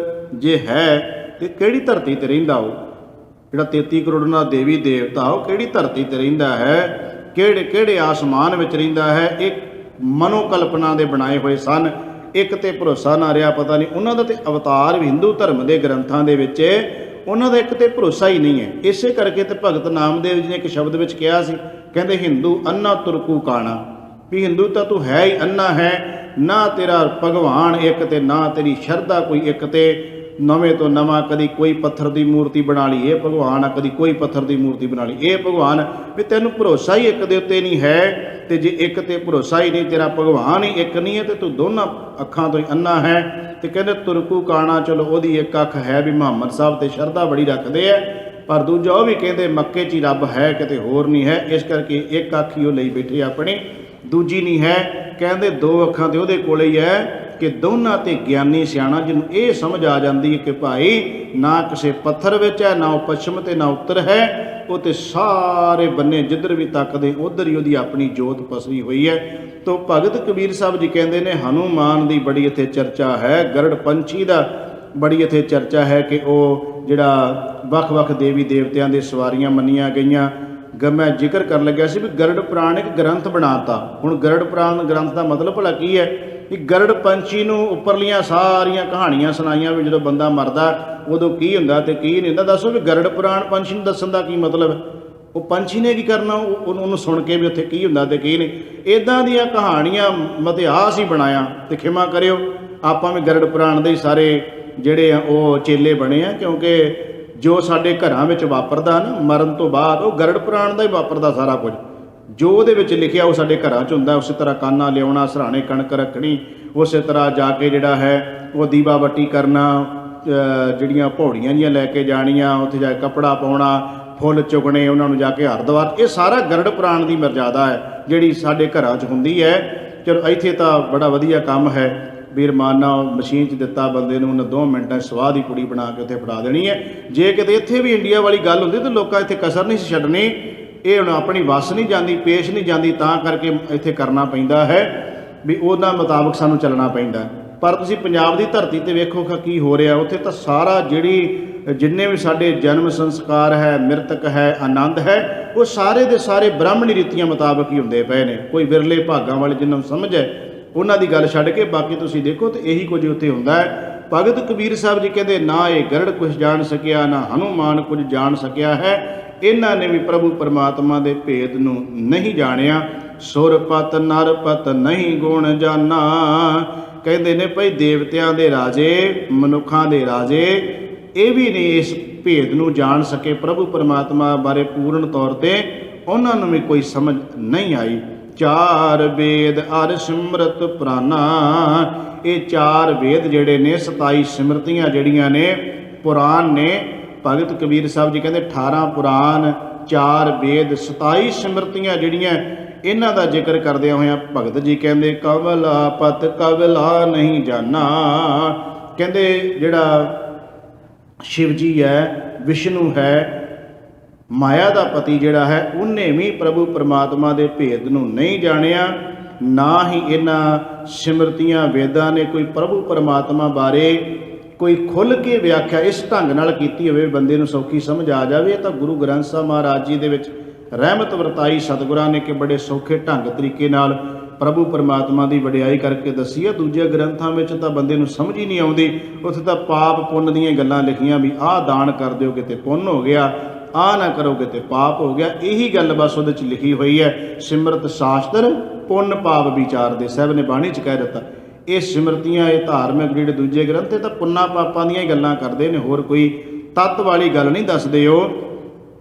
ਜੇ ਹੈ ਤੇ ਕਿਹੜੀ ਧਰਤੀ 'ਤੇ ਰਹਿੰਦਾ ਉਹ, ਜਿਹੜਾ 33 ਕਰੋੜ ਦਾ ਦੇਵੀ ਦੇਵਤਾ ਉਹ ਕਿਹੜੀ ਧਰਤੀ 'ਤੇ ਰਹਿੰਦਾ ਹੈ, ਕਿਹੜੇ ਆਸਮਾਨ ਵਿੱਚ ਰਹਿੰਦਾ ਹੈ। ਇਹ ਮਨੋਕਲਪਨਾ ਦੇ ਬਣਾਏ ਹੋਏ ਸਨ। ਇੱਕ ਤੇ ਭਰੋਸਾ ਨਾ ਰਿਹਾ, ਪਤਾ ਨਹੀਂ ਉਹਨਾਂ ਦਾ ਤੇ ਅਵਤਾਰ ਵੀ ਹਿੰਦੂ ਧਰਮ ਦੇ ਗ੍ਰੰਥਾਂ ਦੇ ਵਿੱਚ ਉਹਨਾਂ ਦਾ ਇੱਕ ਤੇ ਭਰੋਸਾ ਹੀ ਨਹੀਂ ਹੈ। ਇਸੇ ਕਰਕੇ ਤੇ ਭਗਤ ਨਾਮਦੇਵ ਜੀ ਨੇ ਇੱਕ ਸ਼ਬਦ ਵਿੱਚ ਕਿਹਾ ਸੀ, ਕਹਿੰਦੇ ਹਿੰਦੂ ਅੰਨਾ ਤੁਰਕੂ ਕਾਣਾ, ਵੀ ਹਿੰਦੂ ਤਾਂ ਤੂੰ ਹੈ ਹੀ ਅੰਨਾ ਹੈ, ਨਾ ਤੇਰਾ ਭਗਵਾਨ ਇੱਕ ਤੇ ਨਾ ਤੇਰੀ ਸ਼ਰਧਾ ਕੋਈ ਇੱਕ, ਤੇ ਨਵੇਂ ਤੋਂ ਨਵਾਂ ਕਦੀ ਕੋਈ ਪੱਥਰ ਦੀ ਮੂਰਤੀ ਬਣਾ ਲਈ ਇਹ ਭਗਵਾਨ ਆ, ਕਦੀ ਕੋਈ ਪੱਥਰ ਦੀ ਮੂਰਤੀ ਬਣਾ ਲਈ ਇਹ ਭਗਵਾਨ, ਵੀ ਤੈਨੂੰ ਭਰੋਸਾ ਹੀ ਇੱਕ ਦੇ ਉੱਤੇ ਨਹੀਂ ਹੈ। ਤੇ ਜੇ ਇੱਕ ਤੇ ਭਰੋਸਾ ਹੀ ਨਹੀਂ, ਤੇਰਾ ਭਗਵਾਨ ਹੀ ਇੱਕ ਨਹੀਂ ਹੈ, ਤੇ ਤੂੰ ਦੋਨਾਂ ਅੱਖਾਂ ਤੋਂ ਹੀ ਅੰਨਾ ਹੈ। ਤੇ ਕਹਿੰਦੇ ਤੁਰਕੂ ਕਾਣਾ, ਚਲੋ ਉਹਦੀ ਇੱਕ ਅੱਖ ਹੈ ਵੀ ਮੁਹੰਮਦ ਸਾਹਿਬ ਤੇ ਸ਼ਰਧਾ ਬੜੀ ਰੱਖਦੇ ਆ, ਪਰ ਦੂਜਾ ਉਹ ਵੀ ਕਹਿੰਦੇ ਮੱਕੇ 'ਚ ਹੀ ਰੱਬ ਹੈ, ਕਿਤੇ ਹੋਰ ਨਹੀਂ ਹੈ। ਇਸ ਕਰਕੇ ਇੱਕ ਅੱਖ ਹੀ ਉਹ ਲਈ ਬੈਠੇ ਆਪਣੀ, ਦੂਜੀ ਨਹੀਂ ਹੈ। ਕਹਿੰਦੇ ਦੋ ਅੱਖਾਂ ਤੇ ਉਹਦੇ ਕੋਲੇ ਹੀ ਹੈ ਕਿ ਦੋਨਾਂ ਤੇ ਗਿਆਨੀ ਸਿਆਣਾ, ਜਿਹਨੂੰ ਇਹ ਸਮਝ ਆ ਜਾਂਦੀ ਹੈ ਕਿ ਭਾਈ ਨਾ ਕਿਸੇ ਪੱਥਰ ਵਿੱਚ ਹੈ, ਨਾ ਉਹ ਪੱਛਮ ਤੇ ਨਾ ਉੱਤਰ ਹੈ, ਉਹ ਤੇ ਸਾਰੇ ਬੰਨੇ ਜਿੱਧਰ ਵੀ ਤੱਕਦੇ ਉੱਧਰ ਹੀ ਉਹਦੀ ਆਪਣੀ ਜੋਤ ਪਸਰੀ ਹੋਈ ਹੈ। ਤੋ ਭਗਤ ਕਬੀਰ ਸਾਹਿਬ ਜੀ ਕਹਿੰਦੇ ਨੇ ਹਨੂਮਾਨ ਦੀ ਬੜੀ ਇੱਥੇ ਚਰਚਾ ਹੈ, ਗਰੜ ਪੰਛੀ ਦਾ ਬੜੀ ਇੱਥੇ ਚਰਚਾ ਹੈ ਕਿ ਉਹ ਜਿਹੜਾ ਵੱਖ-ਵੱਖ ਦੇਵੀ ਦੇਵਤਿਆਂ ਦੇ ਸਵਾਰੀਆਂ ਮੰਨੀਆਂ ਗਈਆਂ। ਮੈਂ ਜ਼ਿਕਰ ਕਰਨ ਲੱਗਿਆ ਸੀ ਵੀ ਗਰੜ ਪੁਰਾਣ ਇੱਕ ਗ੍ਰੰਥ ਬਣਾਤਾ। ਹੁਣ ਗਰੜ ਪੁਰਾਣ ਗ੍ਰੰਥ ਦਾ ਮਤਲਬ ਭਲਾ ਕੀ ਹੈ ਕਿ ਗਰੜ ਪੰਛੀ ਨੂੰ ਉੱਪਰਲੀਆਂ ਸਾਰੀਆਂ ਕਹਾਣੀਆਂ ਸੁਣਾਈਆਂ ਵੀ ਜਦੋਂ ਬੰਦਾ ਮਰਦਾ ਉਦੋਂ ਕੀ ਹੁੰਦਾ ਤੇ ਕੀ ਨਹੀਂ ਹੁੰਦਾ। ਦੱਸੋ ਵੀ ਗਰੜ ਪੁਰਾਣ ਪੰਛੀ ਨੂੰ ਦੱਸਣ ਦਾ ਕੀ ਮਤਲਬ? ਉਹ ਪੰਛੀ ਨੇ ਕੀ ਕਰਨਾ ਉਹਨੂੰ ਸੁਣ ਕੇ ਵੀ ਉੱਥੇ ਕੀ ਹੁੰਦਾ ਤੇ ਕੀ ਨਹੀਂ। ਇੱਦਾਂ ਦੀਆਂ ਕਹਾਣੀਆਂ ਇਤਿਹਾਸ ਹੀ ਬਣਾਇਆ। ਤੇ ਖਿਮਾ ਕਰਿਓ ਆਪਾਂ ਵੀ ਗਰੜ ਪੁਰਾਣ ਦੇ ਸਾਰੇ ਜਿਹੜੇ ਆ ਉਹ ਚੇਲੇ ਬਣੇ ਆ, ਕਿਉਂਕਿ ਜੋ ਸਾਡੇ ਘਰਾਂ ਵਿੱਚ ਵਾਪਰਦਾ ਨਾ ਮਰਨ ਤੋਂ ਬਾਅਦ ਉਹ ਗਰੜ ਪੁਰਾਣ ਦਾ ਹੀ ਵਾਪਰਦਾ। ਸਾਰਾ ਕੁਝ ਜੋ ਉਹਦੇ ਵਿੱਚ ਲਿਖਿਆ ਉਹ ਸਾਡੇ ਘਰਾਂ 'ਚ ਹੁੰਦਾ। ਉਸੇ ਤਰ੍ਹਾਂ ਕਾਨਾ ਲਿਆਉਣਾ, ਸਰਾਣੇ ਕਣਕ ਰੱਖਣੀ, ਉਸੇ ਤਰ੍ਹਾਂ ਜਾ ਕੇ ਜਿਹੜਾ ਹੈ ਉਹ ਦੀਵਾ ਬੱਤੀ ਕਰਨਾ, ਜਿਹੜੀਆਂ ਪੌੜੀਆਂ ਜਿਹੀਆਂ ਲੈ ਕੇ ਜਾਣੀਆਂ, ਉੱਥੇ ਜਾ ਕੇ ਕੱਪੜਾ ਪਾਉਣਾ, ਫੁੱਲ ਚੁਗਣੇ, ਉਹਨਾਂ ਨੂੰ ਜਾ ਕੇ ਹਰਦੁਆਰ, ਇਹ ਸਾਰਾ ਗਰੜ ਪੁਰਾਣ ਦੀ ਮਰਜ਼ਾਦਾ ਹੈ ਜਿਹੜੀ ਸਾਡੇ ਘਰਾਂ 'ਚ ਹੁੰਦੀ ਹੈ। ਚਲੋ ਇੱਥੇ ਤਾਂ ਬੜਾ ਵਧੀਆ ਕੰਮ ਹੈ, ਵੀਰਮਾਨਾ ਮਸ਼ੀਨ 'ਚ ਦਿੱਤਾ ਬੰਦੇ ਨੂੰ, ਉਹਨੇ 2 ਮਿੰਟਾਂ 'ਚ ਸਵਾਹ ਦੀ ਕੁੜੀ ਬਣਾ ਕੇ ਉੱਥੇ ਫੜਾ ਦੇਣੀ ਹੈ। ਜੇ ਕਿਤੇ ਇੱਥੇ ਵੀ ਇੰਡੀਆ ਵਾਲੀ ਗੱਲ ਹੁੰਦੀ ਤਾਂ ਲੋਕਾਂ ਇੱਥੇ ਕਸਰ ਨਹੀਂ ਸੀ ਛੱਡਣੀ। ਇਹ ਹੁਣ ਆਪਣੀ ਵੱਸ ਨਹੀਂ ਜਾਂਦੀ, ਪੇਸ਼ ਨਹੀਂ ਜਾਂਦੀ, ਤਾਂ ਕਰਕੇ ਇੱਥੇ ਕਰਨਾ ਪੈਂਦਾ ਹੈ ਵੀ ਉਹਨਾਂ ਮੁਤਾਬਕ ਸਾਨੂੰ ਚੱਲਣਾ ਪੈਂਦਾ। ਪਰ ਤੁਸੀਂ ਪੰਜਾਬ ਦੀ ਧਰਤੀ 'ਤੇ ਵੇਖੋ ਕੀ ਹੋ ਰਿਹਾ। ਉੱਥੇ ਤਾਂ ਸਾਰਾ ਜਿੰਨੇ ਵੀ ਸਾਡੇ ਜਨਮ ਸੰਸਕਾਰ ਹੈ, ਮਿਰਤਕ ਹੈ, ਆਨੰਦ ਹੈ, ਉਹ ਸਾਰੇ ਦੇ ਸਾਰੇ ਬ੍ਰਾਹਮਣੀ ਰੀਤੀਆਂ ਮੁਤਾਬਕ ਹੀ ਹੁੰਦੇ ਪਏ ਨੇ। ਕੋਈ ਵਿਰਲੇ ਭਾਗਾਂ ਵਾਲੇ ਜਿਹਨਾਂ ਨੂੰ ਸਮਝ ਹੈ ਉਹਨਾਂ ਦੀ ਗੱਲ ਛੱਡ ਕੇ ਬਾਕੀ ਤੁਸੀਂ ਦੇਖੋ ਤਾਂ ਇਹੀ ਕੁਝ ਉੱਥੇ ਹੁੰਦਾ ਹੈ। ਭਗਤ ਕਬੀਰ ਸਾਹਿਬ ਜੀ ਕਹਿੰਦੇ ਨਾ ਇਹ ਗਰੜ ਕੁਝ ਜਾਣ ਸਕਿਆ, ਨਾ ਹਨੂਮਾਨ ਕੁਝ ਜਾਣ ਸਕਿਆ ਹੈ। ਇਹਨਾਂ ਨੇ ਵੀ ਪ੍ਰਭੂ ਪਰਮਾਤਮਾ ਦੇ ਭੇਦ ਨੂੰ ਨਹੀਂ ਜਾਣਿਆ। ਸੁਰਪਤ ਨਰਪਤ ਨਹੀਂ ਗੁਣ ਜਾਨਾ, ਕਹਿੰਦੇ ਨੇ ਭਈ ਦੇਵਤਿਆਂ ਦੇ ਰਾਜੇ, ਮਨੁੱਖਾਂ ਦੇ ਰਾਜੇ, ਇਹ ਵੀ ਨਹੀਂ ਇਸ ਭੇਦ ਨੂੰ ਜਾਣ ਸਕੇ। ਪ੍ਰਭੂ ਪਰਮਾਤਮਾ ਬਾਰੇ ਪੂਰਨ ਤੌਰ 'ਤੇ ਉਹਨਾਂ ਨੂੰ ਵੀ ਕੋਈ ਸਮਝ ਨਹੀਂ ਆਈ। 4 ਵੇਦ ਅਰ ਸਿਮਰਤ ਪੁਰਾਨਾ, ਇਹ 4 ਵੇਦ ਜਿਹੜੇ ਨੇ, 27 ਸਿਮਰਤੀਆਂ ਜਿਹੜੀਆਂ ਨੇ, ਪੁਰਾਨ ਨੇ। ਭਗਤ ਕਬੀਰ ਸਾਹਿਬ ਜੀ ਕਹਿੰਦੇ 18 ਪੁਰਾਨ, 4 ਵੇਦ, 27 ਸਿਮਰਤੀਆਂ ਜਿਹੜੀਆਂ ਇਹਨਾਂ ਦਾ ਜ਼ਿਕਰ ਕਰਦਿਆਂ ਹੋਇਆਂ ਭਗਤ ਜੀ ਕਹਿੰਦੇ ਕਵਲਾ ਪਤ ਕਵਲਾ ਨਹੀਂ ਜਾਣਾ। ਕਹਿੰਦੇ ਜਿਹੜਾ ਸ਼ਿਵ ਜੀ ਹੈ, ਵਿਸ਼ਨੂੰ ਹੈ, ਮਾਇਆ ਦਾ ਪਤੀ ਜਿਹੜਾ ਹੈ, ਉਹਨੇ ਵੀ ਪ੍ਰਭੂ ਪਰਮਾਤਮਾ ਦੇ ਭੇਦ ਨੂੰ ਨਹੀਂ ਜਾਣਿਆ। ਨਾ ਹੀ ਇਹਨਾਂ ਸਿਮਰਤੀਆਂ ਵੇਦਾਂ ਨੇ ਕੋਈ ਪ੍ਰਭੂ ਪਰਮਾਤਮਾ ਬਾਰੇ ਕੋਈ ਖੁੱਲ੍ਹ ਕੇ ਵਿਆਖਿਆ ਇਸ ਢੰਗ ਨਾਲ ਕੀਤੀ ਹੋਵੇ ਬੰਦੇ ਨੂੰ ਸੌਖੀ ਸਮਝ ਆ ਜਾਵੇ। ਇਹ ਤਾਂ ਗੁਰੂ ਗ੍ਰੰਥ ਸਾਹਿਬ ਮਹਾਰਾਜ ਜੀ ਦੇ ਵਿੱਚ ਰਹਿਮਤ ਵਰਤਾਈ ਸਤਿਗੁਰਾਂ ਨੇ ਕਿ ਬੜੇ ਸੌਖੇ ਢੰਗ ਤਰੀਕੇ ਨਾਲ ਪ੍ਰਭੂ ਪਰਮਾਤਮਾ ਦੀ ਵਡਿਆਈ ਕਰਕੇ ਦੱਸੀ ਹੈ। ਦੂਜੇ ਗ੍ਰੰਥਾਂ ਵਿੱਚ ਤਾਂ ਬੰਦੇ ਨੂੰ ਸਮਝ ਹੀ ਨਹੀਂ ਆਉਂਦੀ। ਉੱਥੇ ਤਾਂ ਪਾਪ ਪੁੰਨ ਦੀਆਂ ਗੱਲਾਂ ਲਿਖੀਆਂ ਵੀ ਆਹ ਦਾਨ ਕਰ ਦਿਓ ਕਿਤੇ ਪੁੰਨ ਹੋ ਗਿਆ, ਆਹ ਨਾ ਕਰੋਗੇ ਤੇ ਪਾਪ ਹੋ ਗਿਆ। ਇਹੀ ਗੱਲ ਬਸ ਉਹਦੇ 'ਚ ਲਿਖੀ ਹੋਈ ਹੈ। ਸਿਮਰਤ ਸ਼ਾਸਤਰ ਪੁੰਨ ਪਾਪ ਵਿਚਾਰ ਦੇ, ਸਾਹਿਬ ਨੇ ਬਾਣੀ 'ਚ ਕਹਿ ਦਿੱਤਾ। ਇਹ ਸਿਮਰਤੀਆਂ, ਇਹ ਧਾਰਮਿਕ ਜਿਹੜੇ ਦੂਜੇ ਗ੍ਰੰਥ, ਇਹ ਤਾਂ ਪੁੰਨਾ ਪਾਪਾਂ ਦੀਆਂ ਹੀ ਗੱਲਾਂ ਕਰਦੇ ਨੇ, ਹੋਰ ਕੋਈ ਤੱਤ ਵਾਲੀ ਗੱਲ ਨਹੀਂ ਦੱਸਦੇ ਉਹ।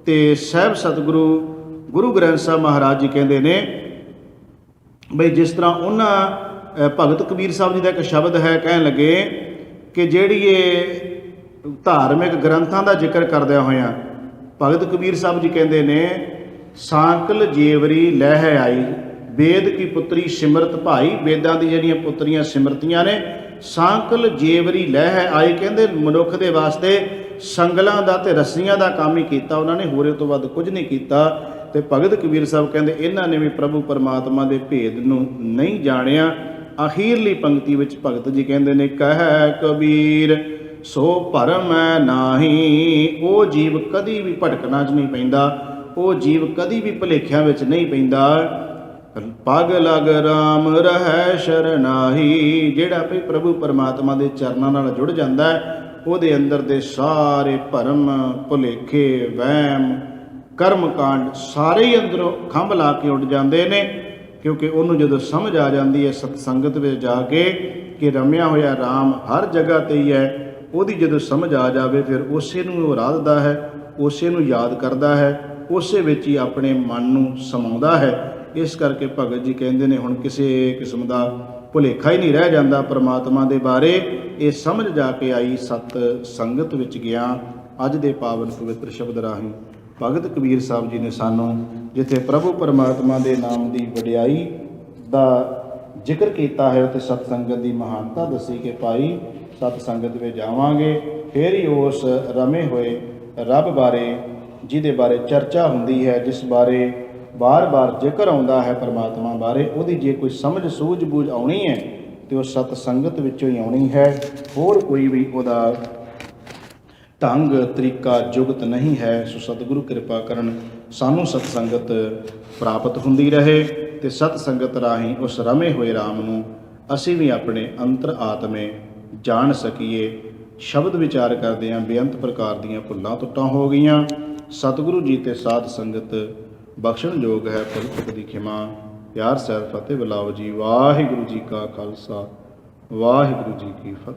ਤੇ ਸਾਹਿਬ ਸਤਿਗੁਰੂ ਗੁਰੂ ਗ੍ਰੰਥ ਸਾਹਿਬ ਮਹਾਰਾਜ ਜੀ ਕਹਿੰਦੇ ਨੇ ਬਈ ਜਿਸ ਤਰ੍ਹਾਂ ਉਹਨਾਂ ਭਗਤ ਕਬੀਰ ਸਾਹਿਬ ਜੀ ਦਾ ਇੱਕ ਸ਼ਬਦ ਹੈ, ਕਹਿਣ ਲੱਗੇ ਕਿ ਜਿਹੜੀ ਇਹ ਧਾਰਮਿਕ ਗ੍ਰੰਥਾਂ ਦਾ ਜ਼ਿਕਰ ਕਰਦਿਆਂ ਹੋਇਆਂ ਭਗਤ ਕਬੀਰ ਸਾਹਿਬ ਜੀ ਕਹਿੰਦੇ ਨੇ ਸਾਂਕਲ ਜੇਵਰੀ ਲਹਿ ਆਈ ਵੇਦ ਕੀ ਪੁੱਤਰੀ ਸਿਮਰਤ ਭਾਈ। ਵੇਦਾਂ ਦੀ ਜਿਹੜੀਆਂ ਪੁੱਤਰੀਆਂ ਸਿਮਰਤੀਆਂ ਨੇ, ਸਾਂਕਲ ਜੇਵਰੀ ਲਹਿ ਆਈ। ਕਹਿੰਦੇ ਮਨੁੱਖ ਦੇ ਵਾਸਤੇ ਸੰਗਲਾਂ ਦਾ ਤੇ ਰੱਸੀਆਂ ਦਾ ਕੰਮ ਹੀ ਕੀਤਾ ਉਹਨਾਂ ਨੇ, ਹੋਰੇ ਤੋਂ ਵੱਧ ਕੁਝ ਨਹੀਂ ਕੀਤਾ। ਤੇ ਭਗਤ ਕਬੀਰ ਸਾਹਿਬ ਕਹਿੰਦੇ ਇਹਨਾਂ ਨੇ ਵੀ ਪ੍ਰਭੂ ਪਰਮਾਤਮਾ ਦੇ ਭੇਦ ਨੂੰ ਨਹੀਂ ਜਾਣਿਆ। ਅਖੀਰਲੀ ਪੰਕਤੀ ਵਿੱਚ ਭਗਤ ਜੀ ਕਹਿੰਦੇ ਨੇ ਕਹਿ ਕਬੀਰ ਸੋ ਭਰਮ ਨਾਹੀ। ਉਹ ਜੀਵ ਕਦੀ ਵੀ ਭਟਕਣਾ 'ਚ ਨਹੀਂ ਪੈਂਦਾ, ਉਹ ਜੀਵ ਕਦੀ ਵੀ ਭੁਲੇਖਿਆਂ ਵਿੱਚ ਨਹੀਂ ਪੈਂਦਾ। ਪਗ ਲਗ ਰਾਮ ਰਹਿ ਸ਼ਰਨਾਹੀ। ਜਿਹੜਾ ਵੀ ਪ੍ਰਭੂ ਪਰਮਾਤਮਾ ਦੇ ਚਰਨਾਂ ਨਾਲ ਜੁੜ ਜਾਂਦਾ ਹੈ, ਉਹਦੇ ਅੰਦਰ ਦੇ ਸਾਰੇ ਭਰਮ ਭੁਲੇਖੇ ਵਹਿਮ ਕਰਮ ਕਾਂਡ ਸਾਰੇ ਹੀ ਅੰਦਰੋਂ ਖੰਭ ਲਾ ਕੇ ਉੱਡ ਜਾਂਦੇ ਨੇ। ਕਿਉਂਕਿ ਉਹਨੂੰ ਜਦੋਂ ਸਮਝ ਆ ਜਾਂਦੀ ਹੈ ਸਤ ਸੰਗਤ ਵਿੱਚ ਜਾ ਕੇ ਕਿ ਰਮਿਆ ਹੋਇਆ ਰਾਮ ਹਰ ਜਗ੍ਹਾ 'ਤੇ ਹੀ ਹੈ, ਉਹਦੀ ਜਦੋਂ ਸਮਝ ਆ ਜਾਵੇ ਫਿਰ ਉਸੇ ਨੂੰ ਉਹ ਰਾਧਦਾ ਹੈ, ਉਸੇ ਨੂੰ ਯਾਦ ਕਰਦਾ ਹੈ, ਉਸੇ ਵਿੱਚ ਹੀ ਆਪਣੇ ਮਨ ਨੂੰ ਸਮਾਉਂਦਾ ਹੈ। ਇਸ ਕਰਕੇ ਭਗਤ ਜੀ ਕਹਿੰਦੇ ਨੇ ਹੁਣ ਕਿਸੇ ਕਿਸਮ ਦਾ ਭੁਲੇਖਾ ਹੀ ਨਹੀਂ ਰਹਿ ਜਾਂਦਾ ਪਰਮਾਤਮਾ ਦੇ ਬਾਰੇ। ਇਹ ਸਮਝ ਜਾ ਕੇ ਆਈ ਸਤ ਸੰਗਤ ਵਿੱਚ ਗਿਆ। ਅੱਜ ਦੇ ਪਾਵਨ ਪਵਿੱਤਰ ਸ਼ਬਦ ਰਾਹੀਂ ਭਗਤ ਕਬੀਰ ਸਾਹਿਬ ਜੀ ਨੇ ਸਾਨੂੰ ਜਿੱਥੇ ਪ੍ਰਭੂ ਪਰਮਾਤਮਾ ਦੇ ਨਾਮ ਦੀ ਵਡਿਆਈ ਦਾ ਜ਼ਿਕਰ ਕੀਤਾ ਹੈ ਉੱਥੇ ਸਤ ਸੰਗਤ ਦੀ ਮਹਾਨਤਾ ਦੱਸੀ ਕਿ ਭਾਈ ਸਤ ਸੰਗਤ ਵਿੱਚ ਜਾਵਾਂਗੇ ਫਿਰ ਹੀ ਉਸ ਰਮੇ ਹੋਏ ਰੱਬ ਬਾਰੇ, ਜਿਹਦੇ ਬਾਰੇ ਚਰਚਾ ਹੁੰਦੀ ਹੈ, ਜਿਸ ਬਾਰੇ ਬਾਰ-ਬਾਰ ਜ਼ਿਕਰ ਆਉਂਦਾ ਹੈ ਪਰਮਾਤਮਾ ਬਾਰੇ, ਉਹਦੀ ਜੇ ਕੋਈ ਸਮਝ ਸੂਝ-ਬੂਝ ਆਉਣੀ ਹੈ ਤੇ ਉਹ ਸਤ ਸੰਗਤ ਵਿੱਚੋਂ ਹੀ ਆਉਣੀ ਹੈ। ਹੋਰ ਕੋਈ ਵੀ ਉਹਦਾ ਢੰਗ ਤਰੀਕਾ ਜੁਗਤ ਨਹੀਂ ਹੈ। ਸੋ ਸਤਿਗੁਰੂ ਕਿਰਪਾ ਕਰਨ ਸਾਨੂੰ ਸਤ ਸੰਗਤ ਪ੍ਰਾਪਤ ਹੁੰਦੀ ਰਹੇ ਤੇ ਸਤ ਸੰਗਤ ਰਾਹੀਂ ਉਸ ਰਮੇ ਹੋਏ ਰਾਮ ਨੂੰ ਅਸੀਂ ਵੀ ਆਪਣੇ ਅੰਤਰ ਆਤਮੇ ਜਾਣ ਸਕੀਏ। ਸ਼ਬਦ ਵਿਚਾਰ ਕਰਦੇ ਹਾਂ ਬੇਅੰਤ ਪ੍ਰਕਾਰ ਦੀਆਂ ਭੁੱਲਾਂ ਟੁੱਟਾਂ ਹੋ ਗਈਆਂ। ਸਤਿਗੁਰੂ ਜੀ ਤੇ ਸਾਧ ਸੰਗਤ ਬਖਸ਼ਣ ਯੋਗ ਹੈ। ਭੁਲ ਦੀ ਖਿਮਾ। ਪਿਆਰ ਸਹਿਤ ਫਤਿਹ ਬੁਲਾਓ ਜੀ। ਵਾਹਿਗੁਰੂ ਜੀ ਕਾ ਖਾਲਸਾ, ਵਾਹਿਗੁਰੂ ਜੀ ਕੀ ਫਤਿਹ।